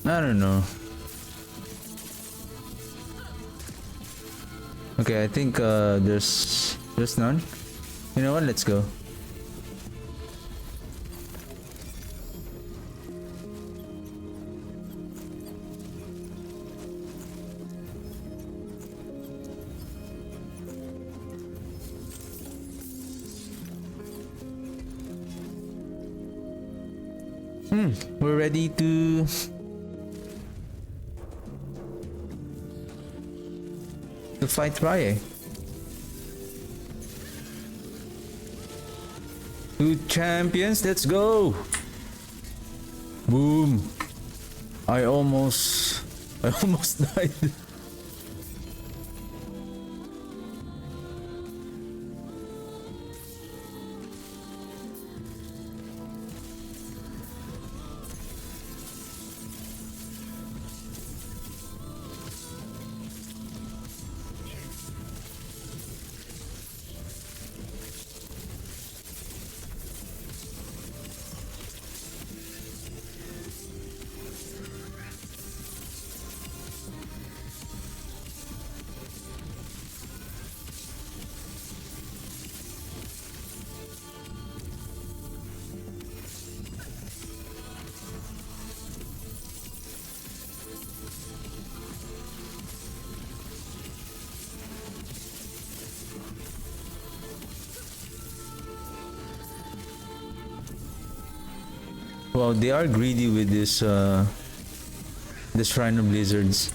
I don't know. Okay, I think there's none. You know what? Let's go. We're ready to fight Rye. Two champions, let's go! Boom! I almost died. Wow, they are greedy with this Shrine of Blizzards.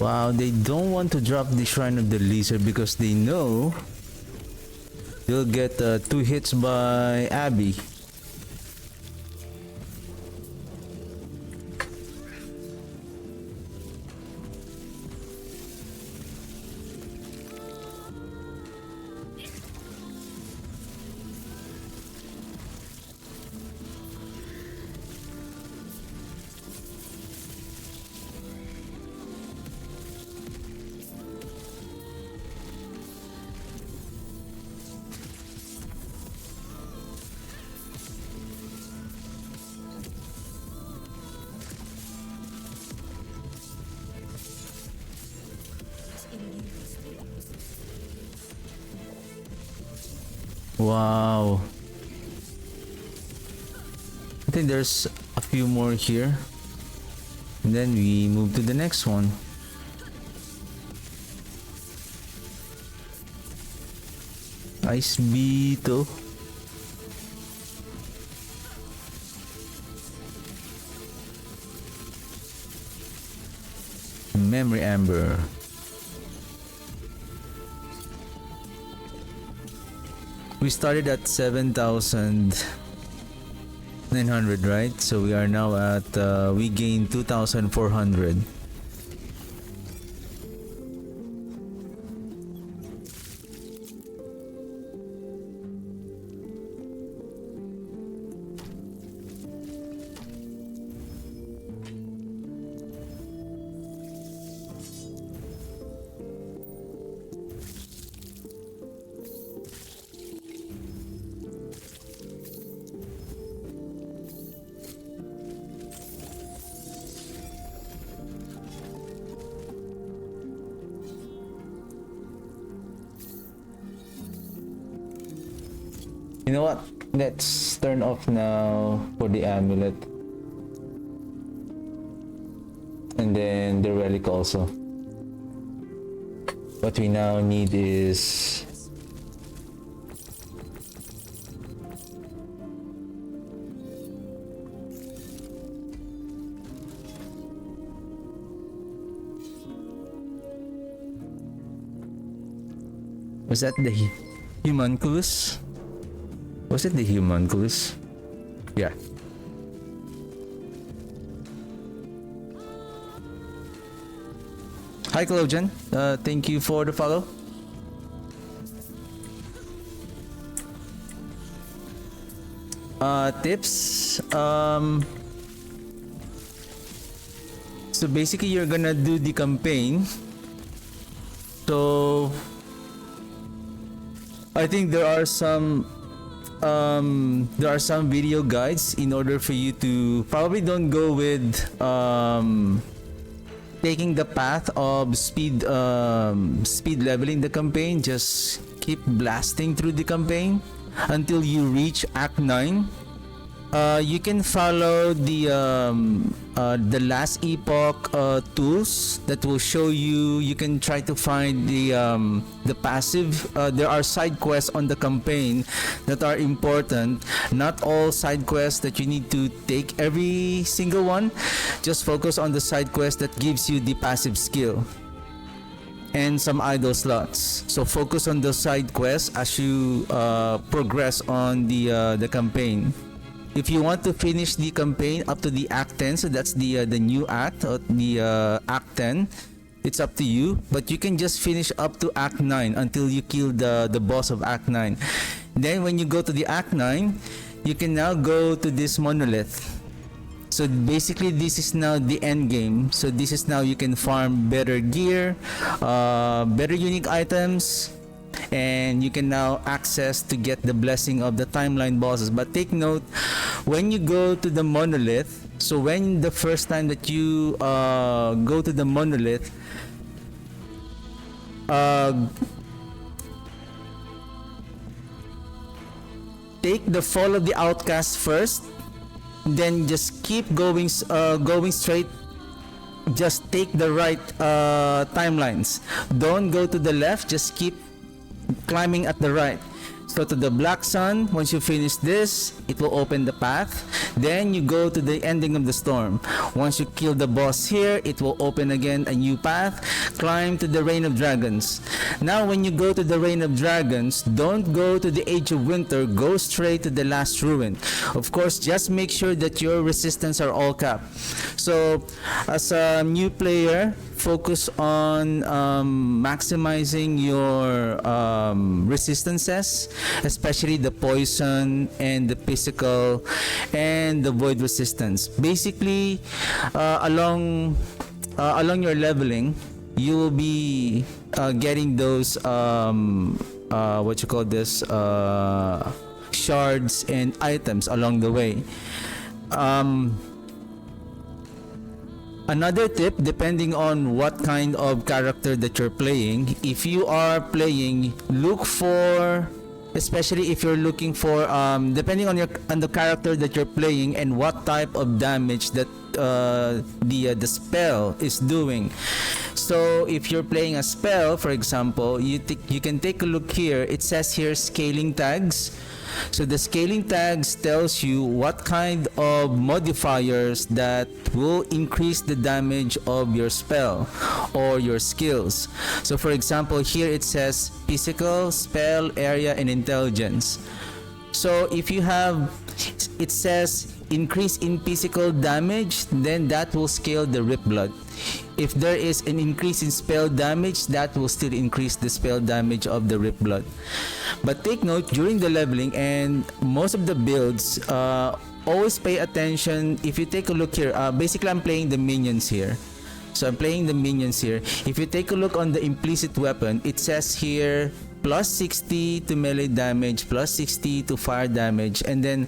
Wow, they don't want to drop the Shrine of the Lizard because they know they'll get 2 hits by Abby. Wow. I think there's a few more here. And then we move to the next one. Ice Beetle. Memory Amber. We started at 7,900, right? So we are now at we gained 2,400. You know what? Let's turn off now for the amulet. And then the relic also. What we now need is... Was that the Humunculus? Was it the Humunculus? Yeah. Hi, Clojan. Thank you for the follow. Tips. So basically, you're gonna do the campaign. So I think there are some video guides in order for you to probably don't go with taking the path of speed leveling the campaign. Just keep blasting through the campaign until you reach Act 9. You can follow the last epoch tools that will show you. You can try to find the passive. There are side quests on the campaign that are important. Not all side quests that you need to take every single one. Just focus on the side quest that gives you the passive skill and some idle slots. So focus on those side quests as you progress on the campaign. If you want to finish the campaign up to the Act 10, so that's the new act, the Act 10, it's up to you. But you can just finish up to Act 9 until you kill the boss of Act 9. Then when you go to the Act 9, you can now go to this monolith. So basically this is now the end game. So this is now you can farm better gear, better unique items, and you can now access to get the blessing of the timeline bosses. But take note, when you go to the monolith, so when the first time that you go to the monolith, take the fall of the outcast first, then just keep going straight. Just take the right timelines. Don't go to the left, just keep climbing at the right. Go to the Black Sun. Once you finish this, it will open the path. Then you go to the ending of the storm. Once you kill the boss here, it will open again a new path. Climb to the Reign of Dragons. Now when you go to the Reign of Dragons, don't go to the Age of Winter, go straight to the Last Ruin. Of course, just make sure that your resistance are all capped. So as a new player, focus on maximizing your resistances, especially the poison and the physical and the void resistance. Basically, along your leveling, you will be getting those what you call this shards and items along the way. Another tip, depending on what kind of character that you're playing, if you are playing, look for, especially if you're looking for, depending on the character that you're playing and what type of damage that the spell is doing. So if you're playing a spell, for example, you can take a look here. It says here scaling tags. So the scaling tags tells you what kind of modifiers that will increase the damage of your spell or your skills. So for example, here it says physical, spell, area, and intelligence. So if you have, it says increase in physical damage, then that will scale the Rip Blood. If there is an increase in spell damage, that will still increase the spell damage of the Rip Blood. But take note, during the leveling and most of the builds, always pay attention. If you take a look here, basically I'm playing the minions here. So I'm playing the minions here. If you take a look on the implicit weapon, it says here plus 60 to melee damage, plus 60 to fire damage, and then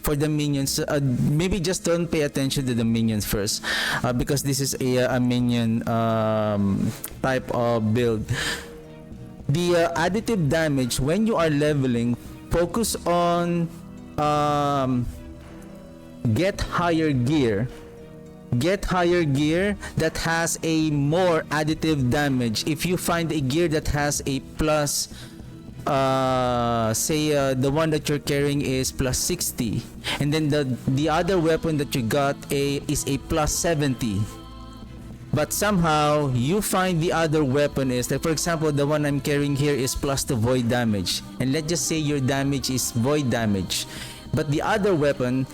for the minions, maybe just don't pay attention to the minions first, because this is a minion type of build. The additive damage when you are leveling, focus on get higher gear that has a more additive damage. If you find a gear that has a plus say the one that you're carrying is plus 60, and then the other weapon that you got is a plus 70, but somehow you find the other weapon is, like for example the one I'm carrying here is plus the void damage, and let's just say your damage is void damage, but the other weapon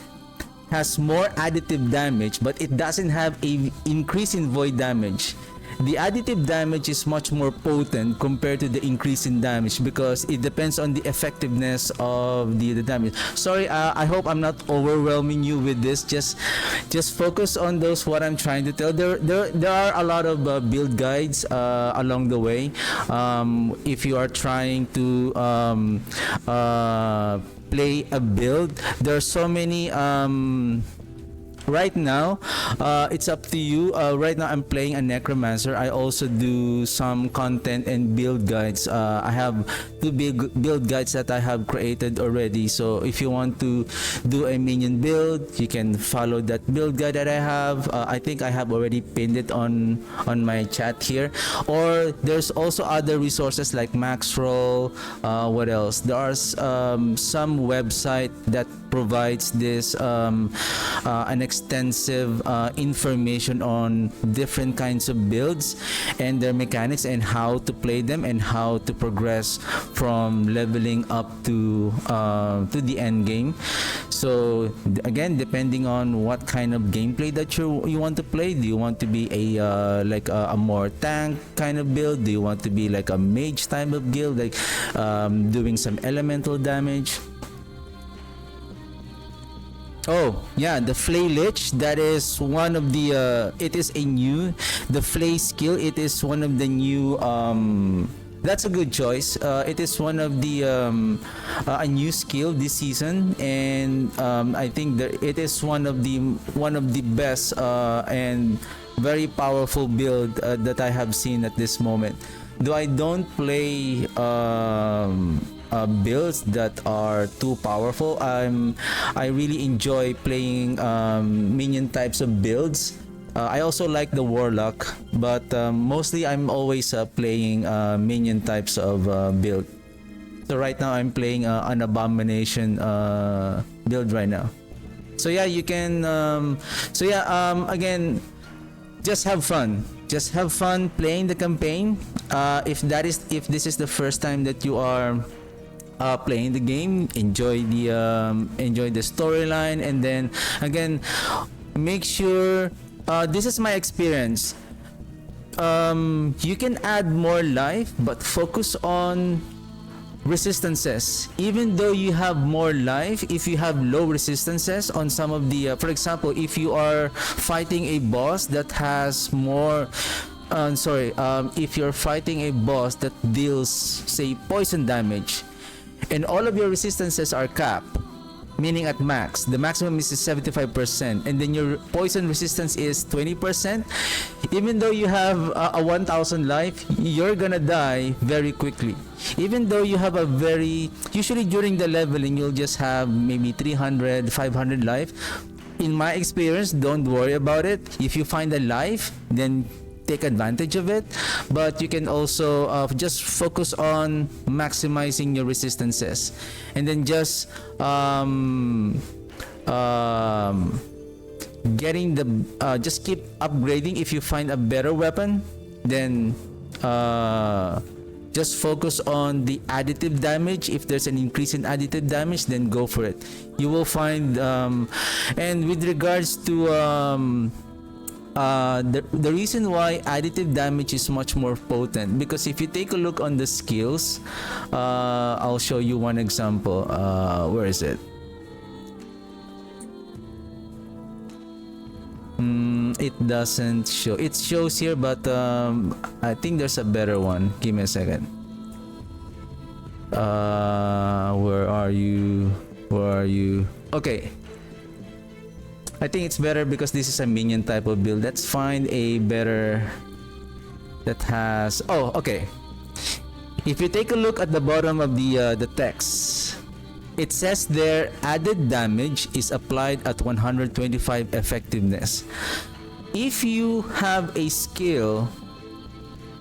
has more additive damage, but it doesn't have a increase in void damage. The additive damage is much more potent compared to the increase in damage, because it depends on the effectiveness of the damage. Sorry, I hope I'm not overwhelming you with this. Just focus on those what I'm trying to tell. There are a lot of build guides along the way. If you are trying to play a build, there are so many. Right now, it's up to you. Right now, I'm playing a Necromancer. I also do some content and build guides. I have 2 big build guides that I have created already. So if you want to do a minion build, you can follow that build guide that I have. I think I have already pinned it on my chat here. Or there's also other resources like Maxroll. What else? There are some website that provides this an extensive information on different kinds of builds and their mechanics and how to play them and how to progress from leveling up to the end game. So again, depending on what kind of gameplay that you want to play, do you want to be a like a more tank kind of build? Do you want to be like a mage type of build, like doing some elemental damage? Oh yeah, the Flay Lich, that is one of the it is a new, the Flay skill, it is one of the new that's a good choice. It is one of the a new skill this season, and I think that it is one of the best and very powerful build that I have seen at this moment. Though I don't play builds that are too powerful, I really enjoy playing minion types of builds. I also like the Warlock, but mostly I'm always playing minion types of build. So right now I'm playing an abomination build right now. So yeah, you can again, just have fun. Just have fun playing the campaign. If this is the first time that you are playing the game, enjoy the storyline, and then again, make sure. This is my experience. You can add more life, but focus on resistances. Even though you have more life, if you have low resistances on some of the for example, if you are fighting a boss that has more if you're fighting a boss that deals, say, poison damage, and all of your resistances are capped, meaning at max, the maximum is 75%, and then your poison resistance is 20%, even though you have a 1000 life, you're gonna die very quickly. Even though you have usually during the leveling, you'll just have maybe 300, 500 life. In my experience, don't worry about it. If you find a life, then take advantage of it, but you can also just focus on maximizing your resistances, and then just getting just keep upgrading. If you find a better weapon, then just focus on the additive damage. If there's an increase in additive damage, then go for it. You will find and with regards to the reason why additive damage is much more potent, because if you take a look on the skills, I'll show you one example. Where is it? It doesn't show. It shows here, but I think there's a better one. Give me a second. Where are you? Okay. I think it's better because this is a minion type of build. Let's find a better that has. Oh, okay. If you take a look at the bottom of the text, it says there added damage is applied at 125 effectiveness. If you have a skill,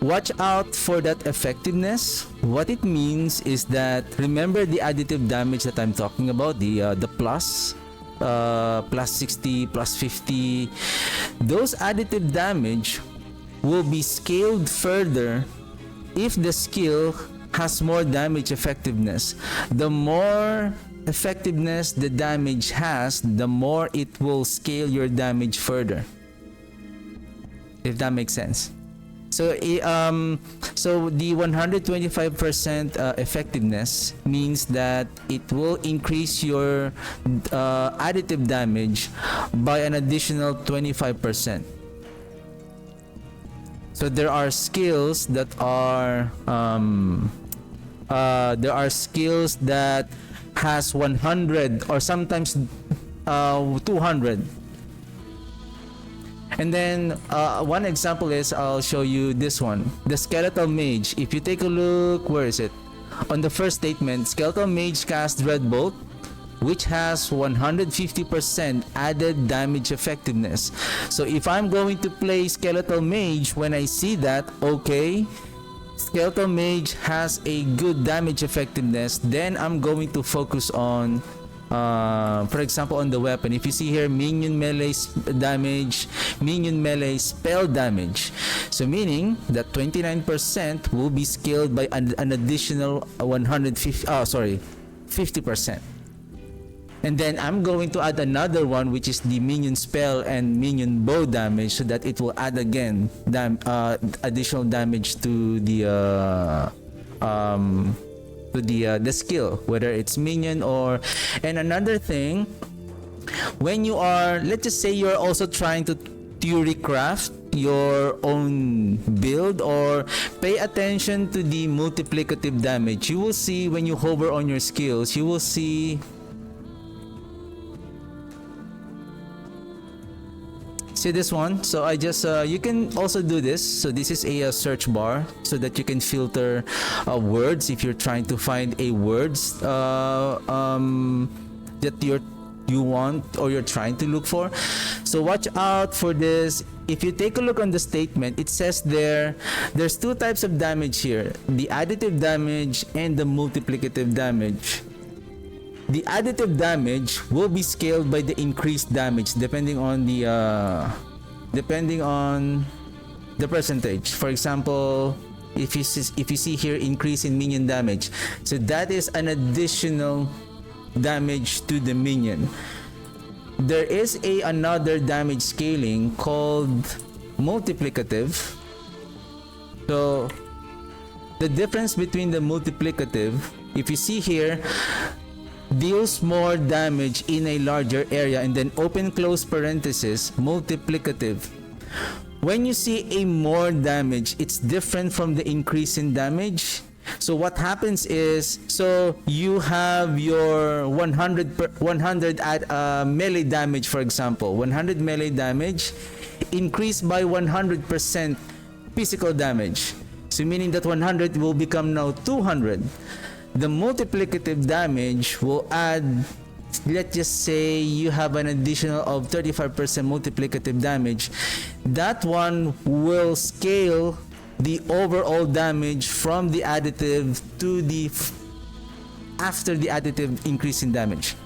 watch out for that effectiveness. What it means is that, remember the additive damage that I'm talking about, the plus 60, plus 50, those additive damage will be scaled further if the skill has more damage effectiveness. The more effectiveness the damage has, the more it will scale your damage further, if that makes sense. So so the 125% effectiveness means that it will increase your additive damage by an additional 25%. So there are skills that are has 100 or sometimes 200. And then one example is, I'll show you this one, the Skeletal Mage. If you take a look, where is it? On the first statement, Skeletal Mage casts Dread Bolt, which has 150% added damage effectiveness. So if I'm going to play Skeletal Mage, when I see that, okay, Skeletal Mage has a good damage effectiveness, then I'm going to focus on for example, on the weapon. If you see here, minion melee damage, minion melee spell damage, so meaning that 29% will be scaled by an additional 50%. And then I'm going to add another one, which is the minion spell and minion bow damage, so that it will add again additional damage to the skill, whether it's minion or. And another thing, when you are, let's just say you're also trying to theory craft your own build, or pay attention to the multiplicative damage. You will see when you hover on your skills, you will see this one. So I just you can also do this. So this is a search bar, so that you can filter words if you're trying to find a words that you're you want or you're trying to look for. So watch out for this. If you take a look on the statement, it says there's two types of damage here, the additive damage and the multiplicative damage. The additive damage will be scaled by the increased damage depending on the percentage. For example, if you see here increase in minion damage, so that is an additional damage to the minion. There is another damage scaling called multiplicative. So the difference between the multiplicative, if you see here, deals more damage in a larger area, and then open close parenthesis multiplicative. When you see a more damage, it's different from the increase in damage. So what happens is, so you have your 100 at melee damage, for example, 100 melee damage increased by 100% physical damage. So meaning that 100 will become now 200. The multiplicative damage will add, let's just say you have an additional of 35% multiplicative damage. That one will scale the overall damage from the additive to the after the additive increase in damage.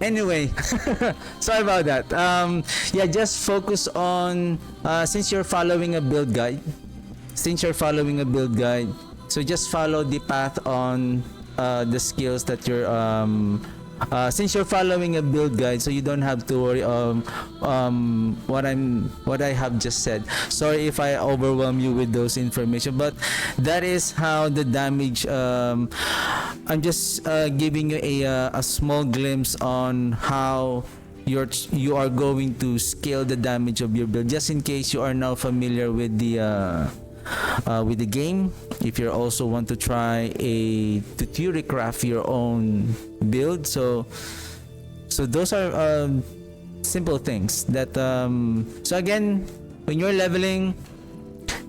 Anyway, sorry about that. Yeah, just focus on since you're following a build guide. So just follow the path on the skills that you're since you're following a build guide, so you don't have to worry what I have just said. Sorry if I overwhelm you with those information, but that is how the damage. I'm just giving you a small glimpse on how you are going to scale the damage of your build, just in case you are now familiar with the game. If you also want to try to theorycraft your own build, so those are simple things that so again, when you're leveling,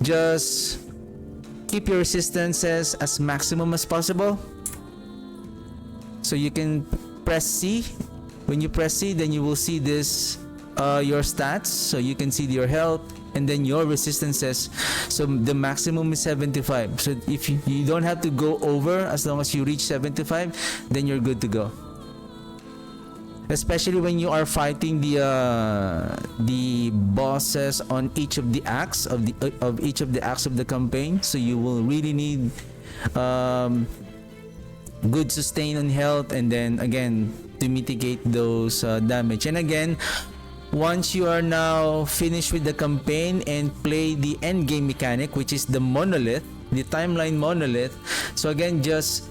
just keep your resistances as maximum as possible. So you can press C. When you press C, then you will see this your stats, so you can see your health and then your resistances. So the maximum is 75. So if you don't have to go over, as long as you reach 75, then you're good to go. Especially when you are fighting the bosses on each of the acts of each of the acts of the campaign. So you will really need good sustain on health, and then again to mitigate those damage. And again, once you are now finished with the campaign and play the end game mechanic, which is the monolith, the timeline monolith, so again, just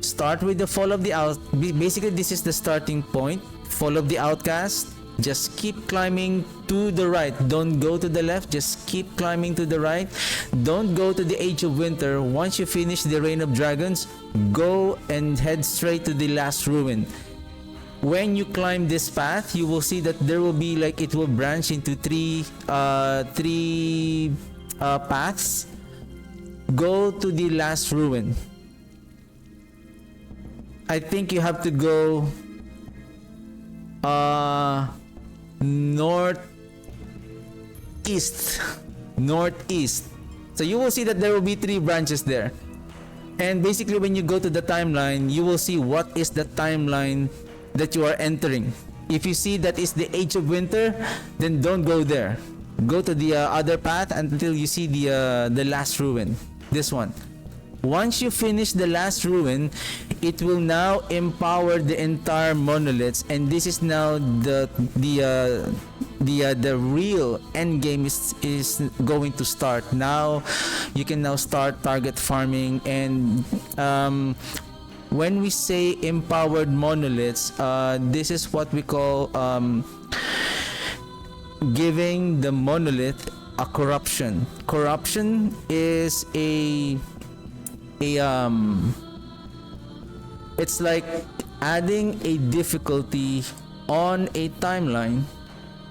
start with the fall of the out. Basically, this is the starting point. Fall of the outcast. Just keep climbing to the right. Don't go to the left. Just keep climbing to the right. Don't go to the Age of Winter. Once you finish the Reign of Dragons, go and head straight to the last ruin. When you climb this path, you will see that there will be it will branch into three paths. Go to the last ruin. I think you have to go northeast. So you will see that there will be 3 branches there. And basically, when you go to the timeline, you will see what is the timeline that you are entering. If you see that is the Age of Winter, then don't go there. Go to the other path until you see the last ruin. This one. Once you finish the last ruin, it will now empower the entire monoliths, and this is now the real end game is going to start. Now you can now start target farming, and when we say empowered monoliths, this is what we call giving the monolith a corruption. Corruption is it's like adding a difficulty on a timeline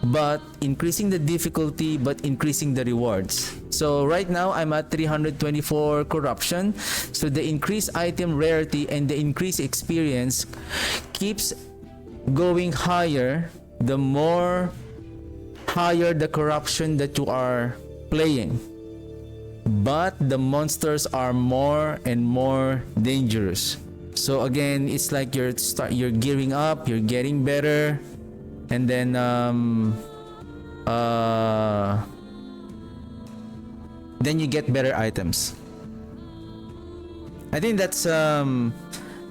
but increasing the difficulty, but increasing the rewards. So right now I'm at 324 corruption. So the increased item rarity and the increased experience keeps going higher the more higher the corruption that you are playing. But the monsters are more and more dangerous. So again, it's like you're gearing up, you're getting better, and then then you get better items. I think that's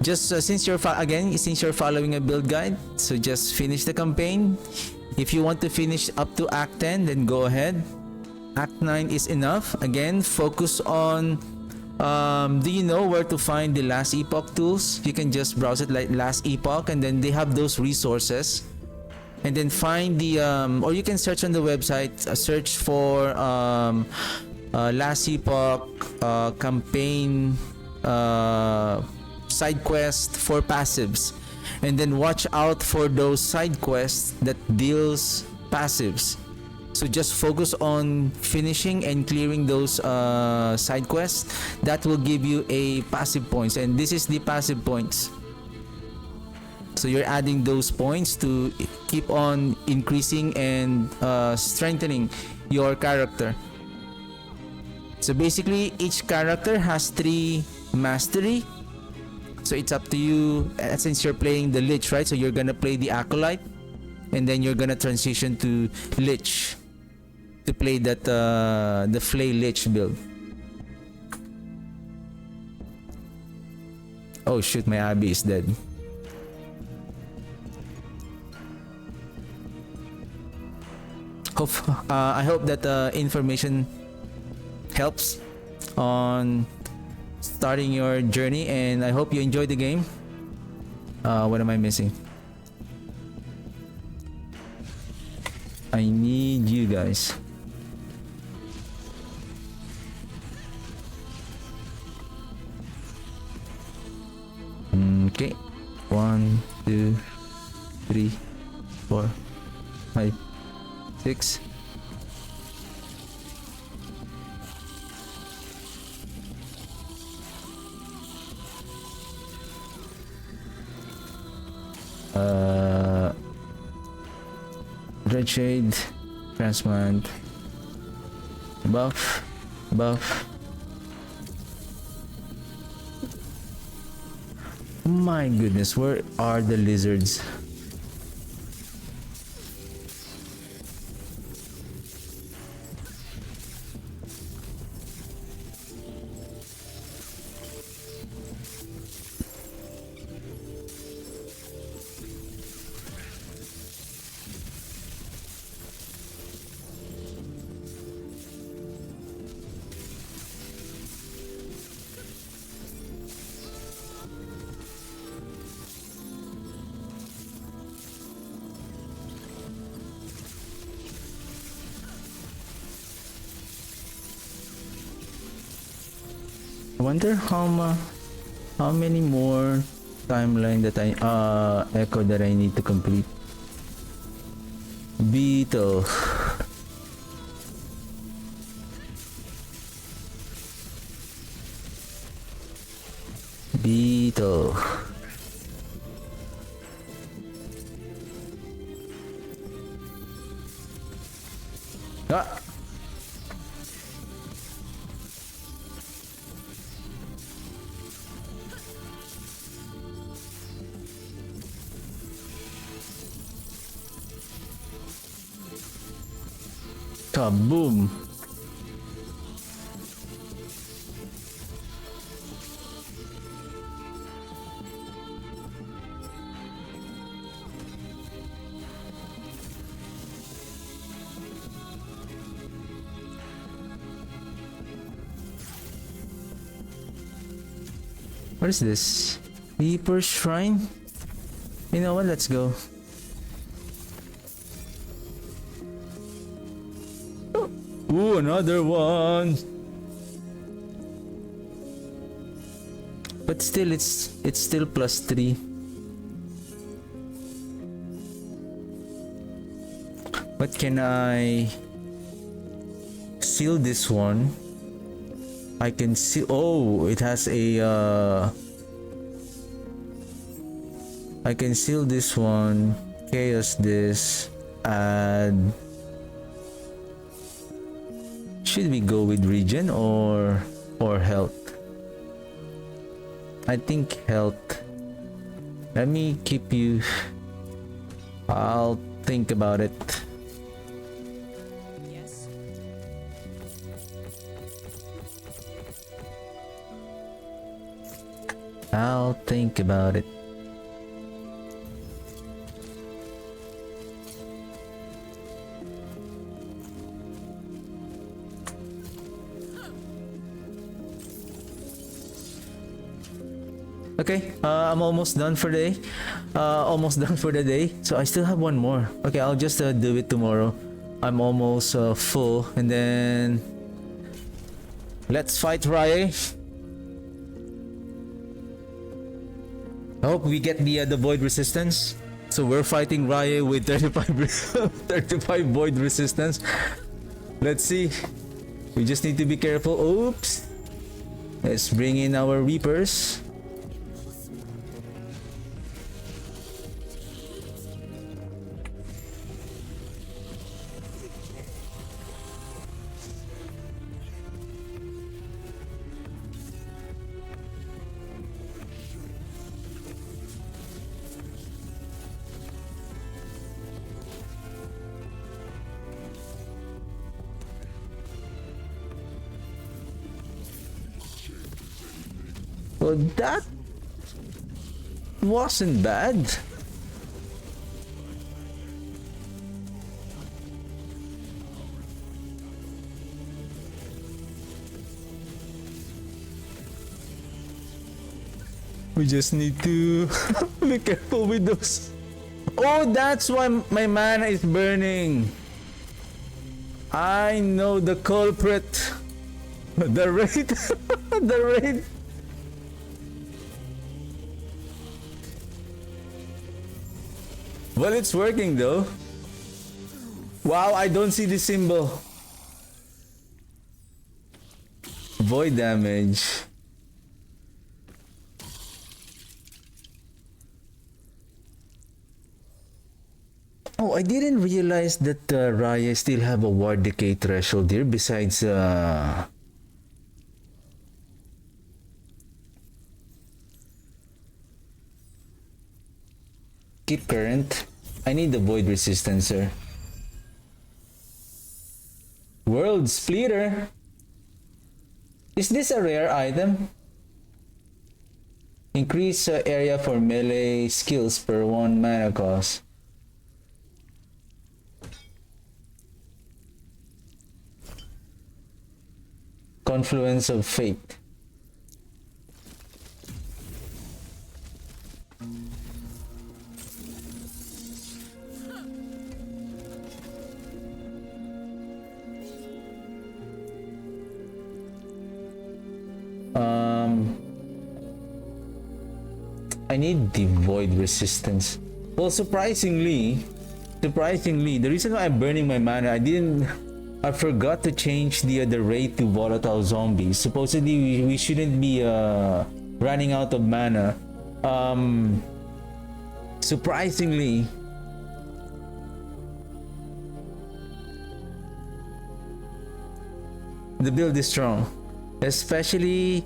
just since you're following a build guide, so just finish the campaign. If you want to finish up to Act 10, then go ahead. Act 9 is enough. Again, focus on do you know where to find the Last Epoch tools? You can just browse it like Last Epoch, and then they have those resources. And then find the or you can search on the website, search for Last Epoch campaign side quest for passives, and then watch out for those side quests that deals passives. So just focus on finishing and clearing those side quests. That will give you a passive points, and this is the passive points. So you're adding those points to keep on increasing and strengthening your character. So basically each character has 3 mastery. So it's up to you, since you're playing the Lich, right? So you're gonna play the Acolyte, and then you're gonna transition to Lich to play that the Flay Lich build. Oh shoot, my Abby is dead. I hope that information helps on starting your journey, and I hope you enjoyed the game. What am I missing? I need you guys. Okay. 1, 2, 3, 4, 5, 6. Red Shade, Transplant, buff. My goodness, where are the lizards? I wonder how many more timeline that I echo that I need to complete. Beetle. Beetle. Ah. Kaboom! What is this? Reaper's Shrine? You know what? Let's go. Ooh, another one. But still, it's still +3. But can I seal this one? I can see. Oh, it has a. I can seal this one. Chaos this. Add. Should we go with regen or health? I think health. Let me keep you. I'll think about it. Yes. I'll think about it. Okay, I'm almost done for the day. Almost done for the day. So I still have one more. Okay, I'll just do it tomorrow. I'm almost full, and then let's fight Rye. I hope we get the void resistance. So we're fighting Rye with 35 35 void resistance. Let's see. We just need to be careful. Oops. Let's bring in our Reapers. Well, that wasn't bad. We just need to be careful with those. Oh, that's why my mana is burning. I know the culprit. The raid. The raid. Well, it's working though. Wow, I don't see the symbol. Void damage. Oh, I didn't realize that Raya still have a ward decay threshold here besides keep current. I need the void resistancer. World Splitter. Is this a rare item? Increase area for melee skills per 1 mana cost. Confluence of Fate. I need the void resistance. Well, surprisingly, the reason why I'm burning my mana, I forgot to change the rate to volatile zombies. Supposedly, we shouldn't be running out of mana. Surprisingly, the build is strong, especially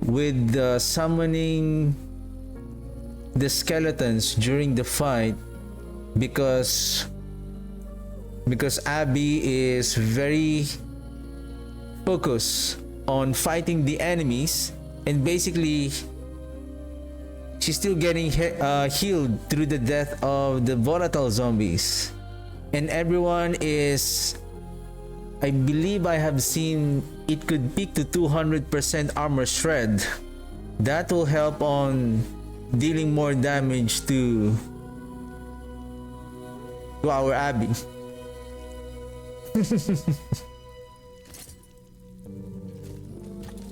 with summoning the skeletons during the fight, because Abby is very focused on fighting the enemies, and basically she's still getting healed through the death of the volatile zombies, and everyone is, I believe I have seen it could peak to 200% armor shred. That will help on dealing more damage to our Abby.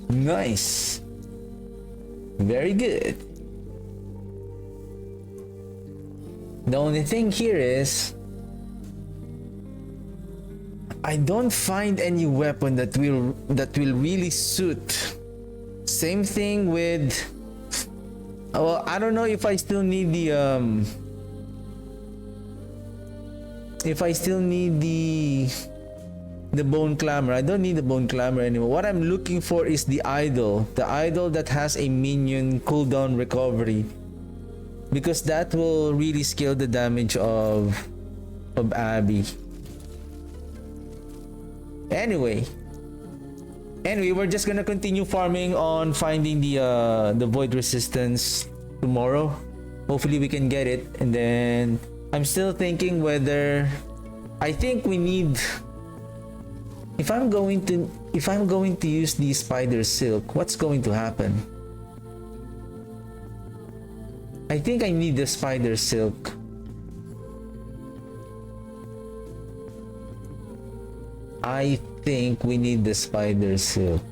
Nice. Very good. The only thing here is I don't find any weapon that will really suit. Same thing with, well, I don't know if I still need the bone clamor. I don't need the bone clamor anymore. What I'm looking for is the idol that has a minion cooldown recovery, because that will really scale the damage of Abby. Anyway, we're just gonna continue farming on finding the void resistance tomorrow. Hopefully we can get it, and then I'm still thinking whether I think we need, if I'm going to use the spider silk, what's going to happen? I think I need the spider silk. I think we need the spider silk.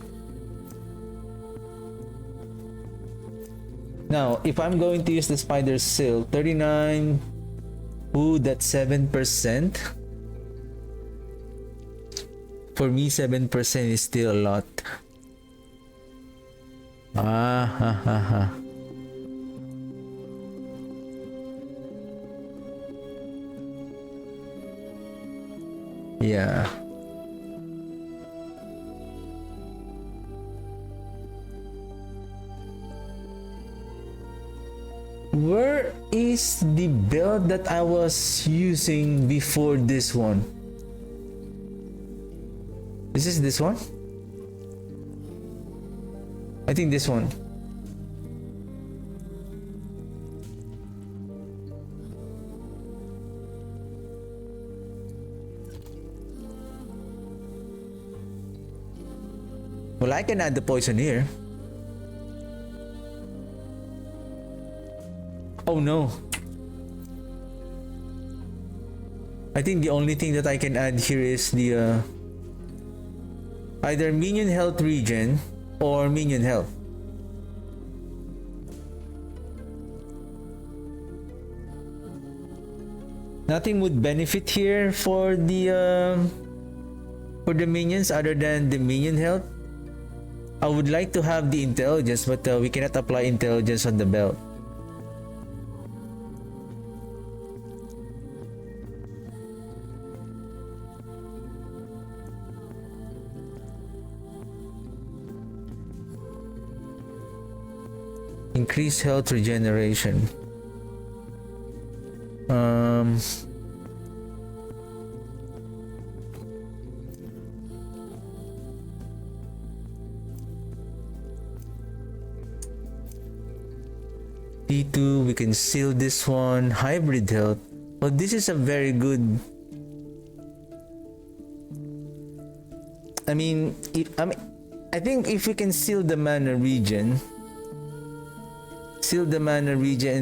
Now, if I'm going to use the spider silk, 39, ooh, that's 7%. For me, 7% is still a lot. Ah, ha, ha, ha. Yeah. Where is the build that I was using before this one? Is this one? I think this one. Well, I can add the poison here. Oh no. I think the only thing that I can add here is the either minion health regen or minion health. Nothing would benefit here for the minions other than the minion health. I would like to have the intelligence, but we cannot apply intelligence on the belt. Increase health regeneration. T2, we can seal this one. Hybrid health. Well, this is a very good. I think if we can seal the mana regen, and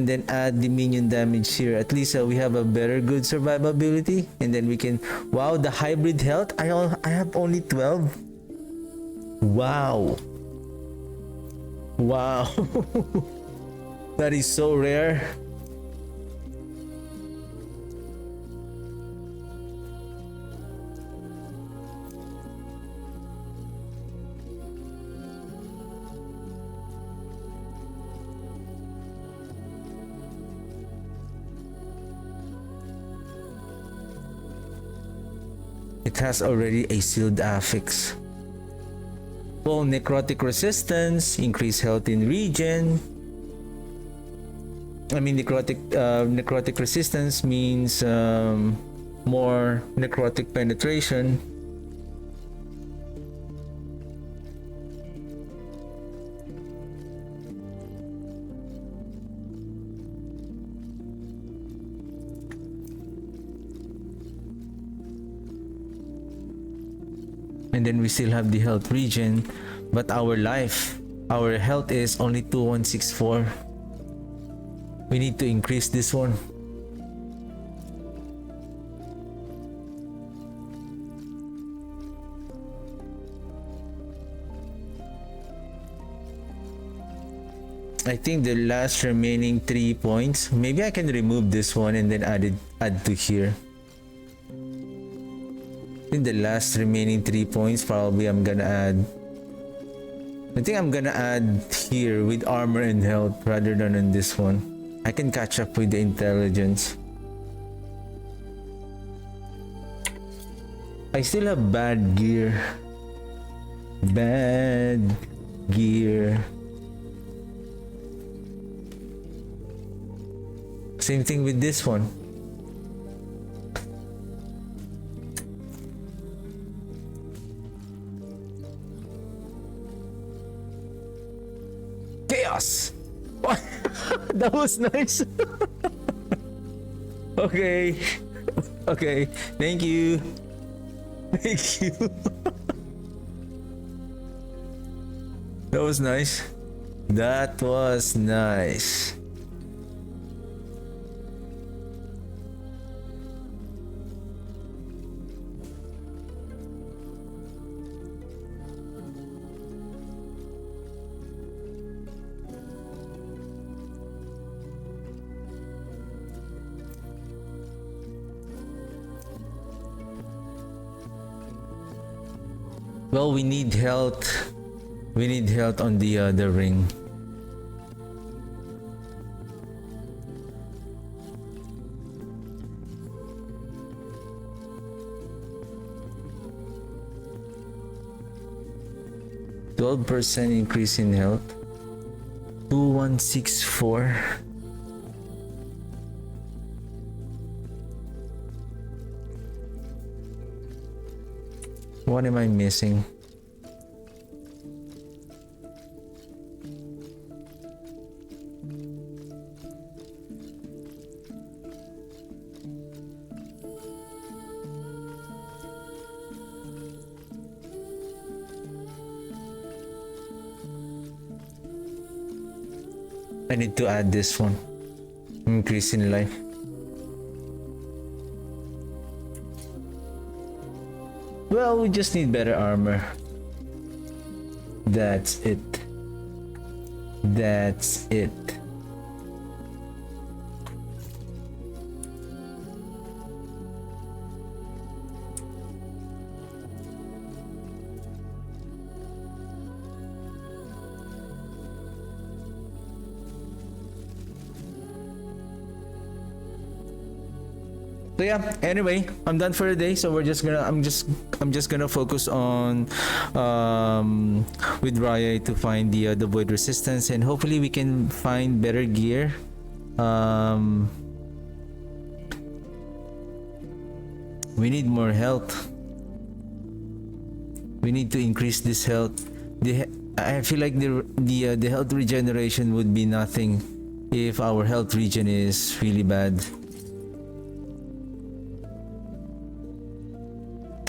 then add the minion damage here, at least we have a better good survivability, and then we can, wow, the hybrid health, I have only 12. Wow. That is so rare. It has already a sealed affix. Full necrotic resistance, increased health in regen. Necrotic resistance means more necrotic penetration. And then we still have the health regen, but our health is only 2164. We need to increase this one. I think the last remaining 3 points, maybe I can remove this one and then add to here. In the last remaining 3 points, probably I'm gonna add. I think I'm gonna add here with armor and health rather than on this one. I can catch up with the intelligence. I still have bad gear. Bad gear. Same thing with this one. Chaos! That was nice. Okay. Okay. Thank you. Thank you. That was nice. That was nice. Well, we need health. We need health on the other ring. %12 increase in health. 2164. What am I missing? I need to add this one. Increase in life. Well, we just need better armor. That's it. That's it. So yeah, anyway, I'm done for the day. So I'm just gonna focus on with Raya to find the void resistance, and hopefully we can find better gear. We need more health. We need to increase this health. I feel like the health regeneration would be nothing if our health regen is really bad.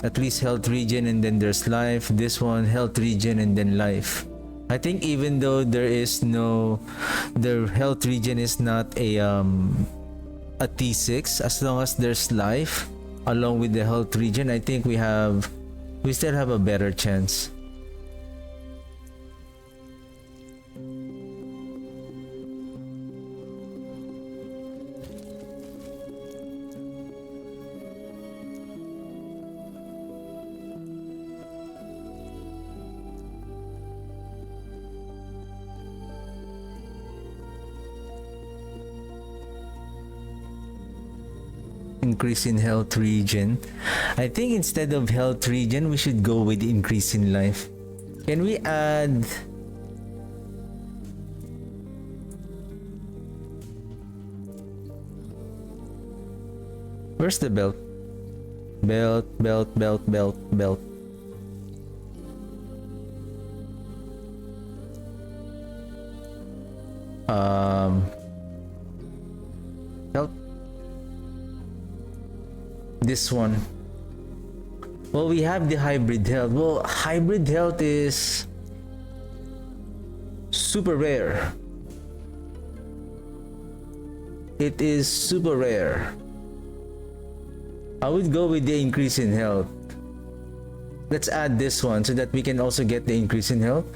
At least health regen and then there's life. This one, health regen and then life. I think even though the health regen is not a T6, as long as there's life along with the health regen, I think we still have a better chance. Increase in health regen. I think instead of health regen, we should go with increase in life. Can we add? Where's the belt? Belt. Belt. This one. Well, we have the hybrid health. Well, hybrid health is super rare. It is super rare. I would go with the increase in health. Let's add this one so that we can also get the increase in health.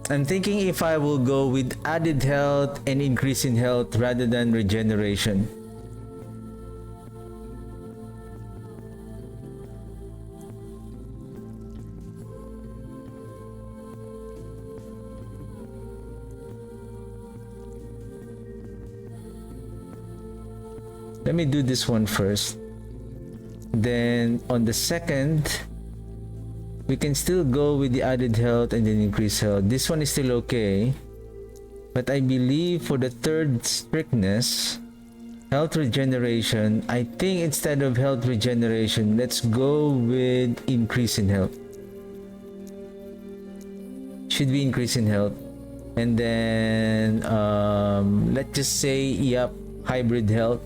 I'm thinking if I will go with added health and increase in health rather than regeneration. let me do this one first. Then on the second, we can still go with the added health and then increase health. This one is still okay. But I believe for the third strictness, health regeneration, I think instead of health regeneration, let's go with increase in health. Should be increase in health. And then let's just say, yep, hybrid health.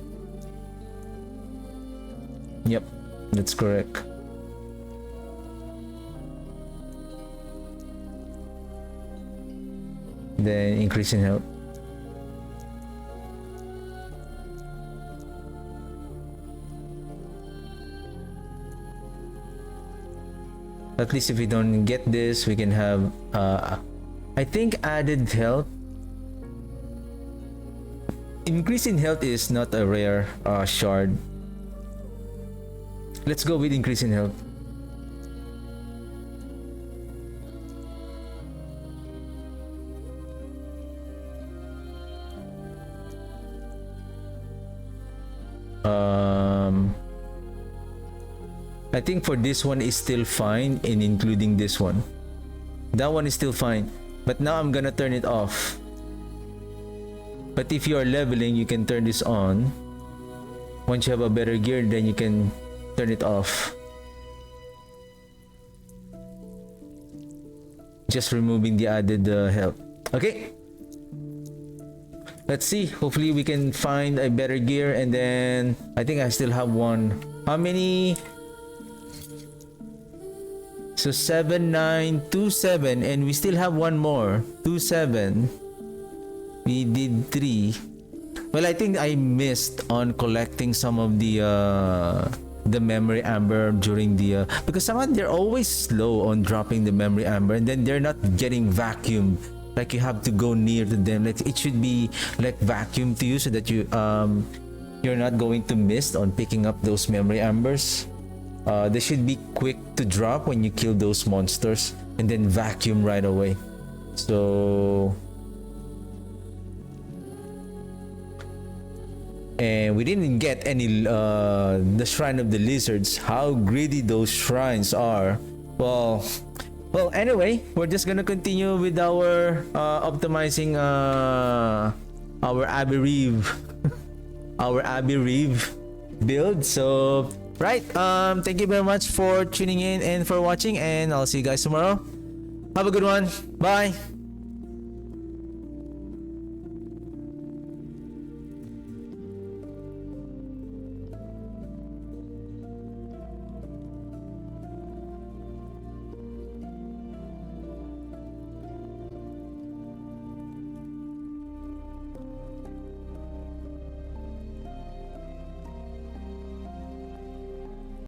Yep, that's correct. Then increase in health. At least if we don't get this, we can have I think added health. Increase in health is not a rare shard. Let's go with increase in health. I think for this one is still fine in including this one. That one is still fine. But now I'm gonna turn it off. But if you are leveling, you can turn this on. Once you have a better gear, then you can turn it off. Just removing the added health. Okay. Let's see. Hopefully we can find a better gear, and then I think I still have one. How many? So 7, 9, 2, 7, and we still have one more. 2, 7. We did 3. Well, I think I missed on collecting some of the memory amber during the because somehow they're always slow on dropping the memory amber, and then they're not getting vacuumed. Like you have to go near to them. Like it should be like vacuum to you so that you're not going to miss on picking up those memory ambers. They should be quick to drop when you kill those monsters, and then vacuum right away. So, and we didn't get any the Shrine of the Lizards. How greedy those shrines are. Well, anyway, we're just gonna continue with our optimizing our Abbey Reave our Abbey Reave build. So right, thank you very much for tuning in and for watching, and I'll see you guys tomorrow. Have a good one. Bye.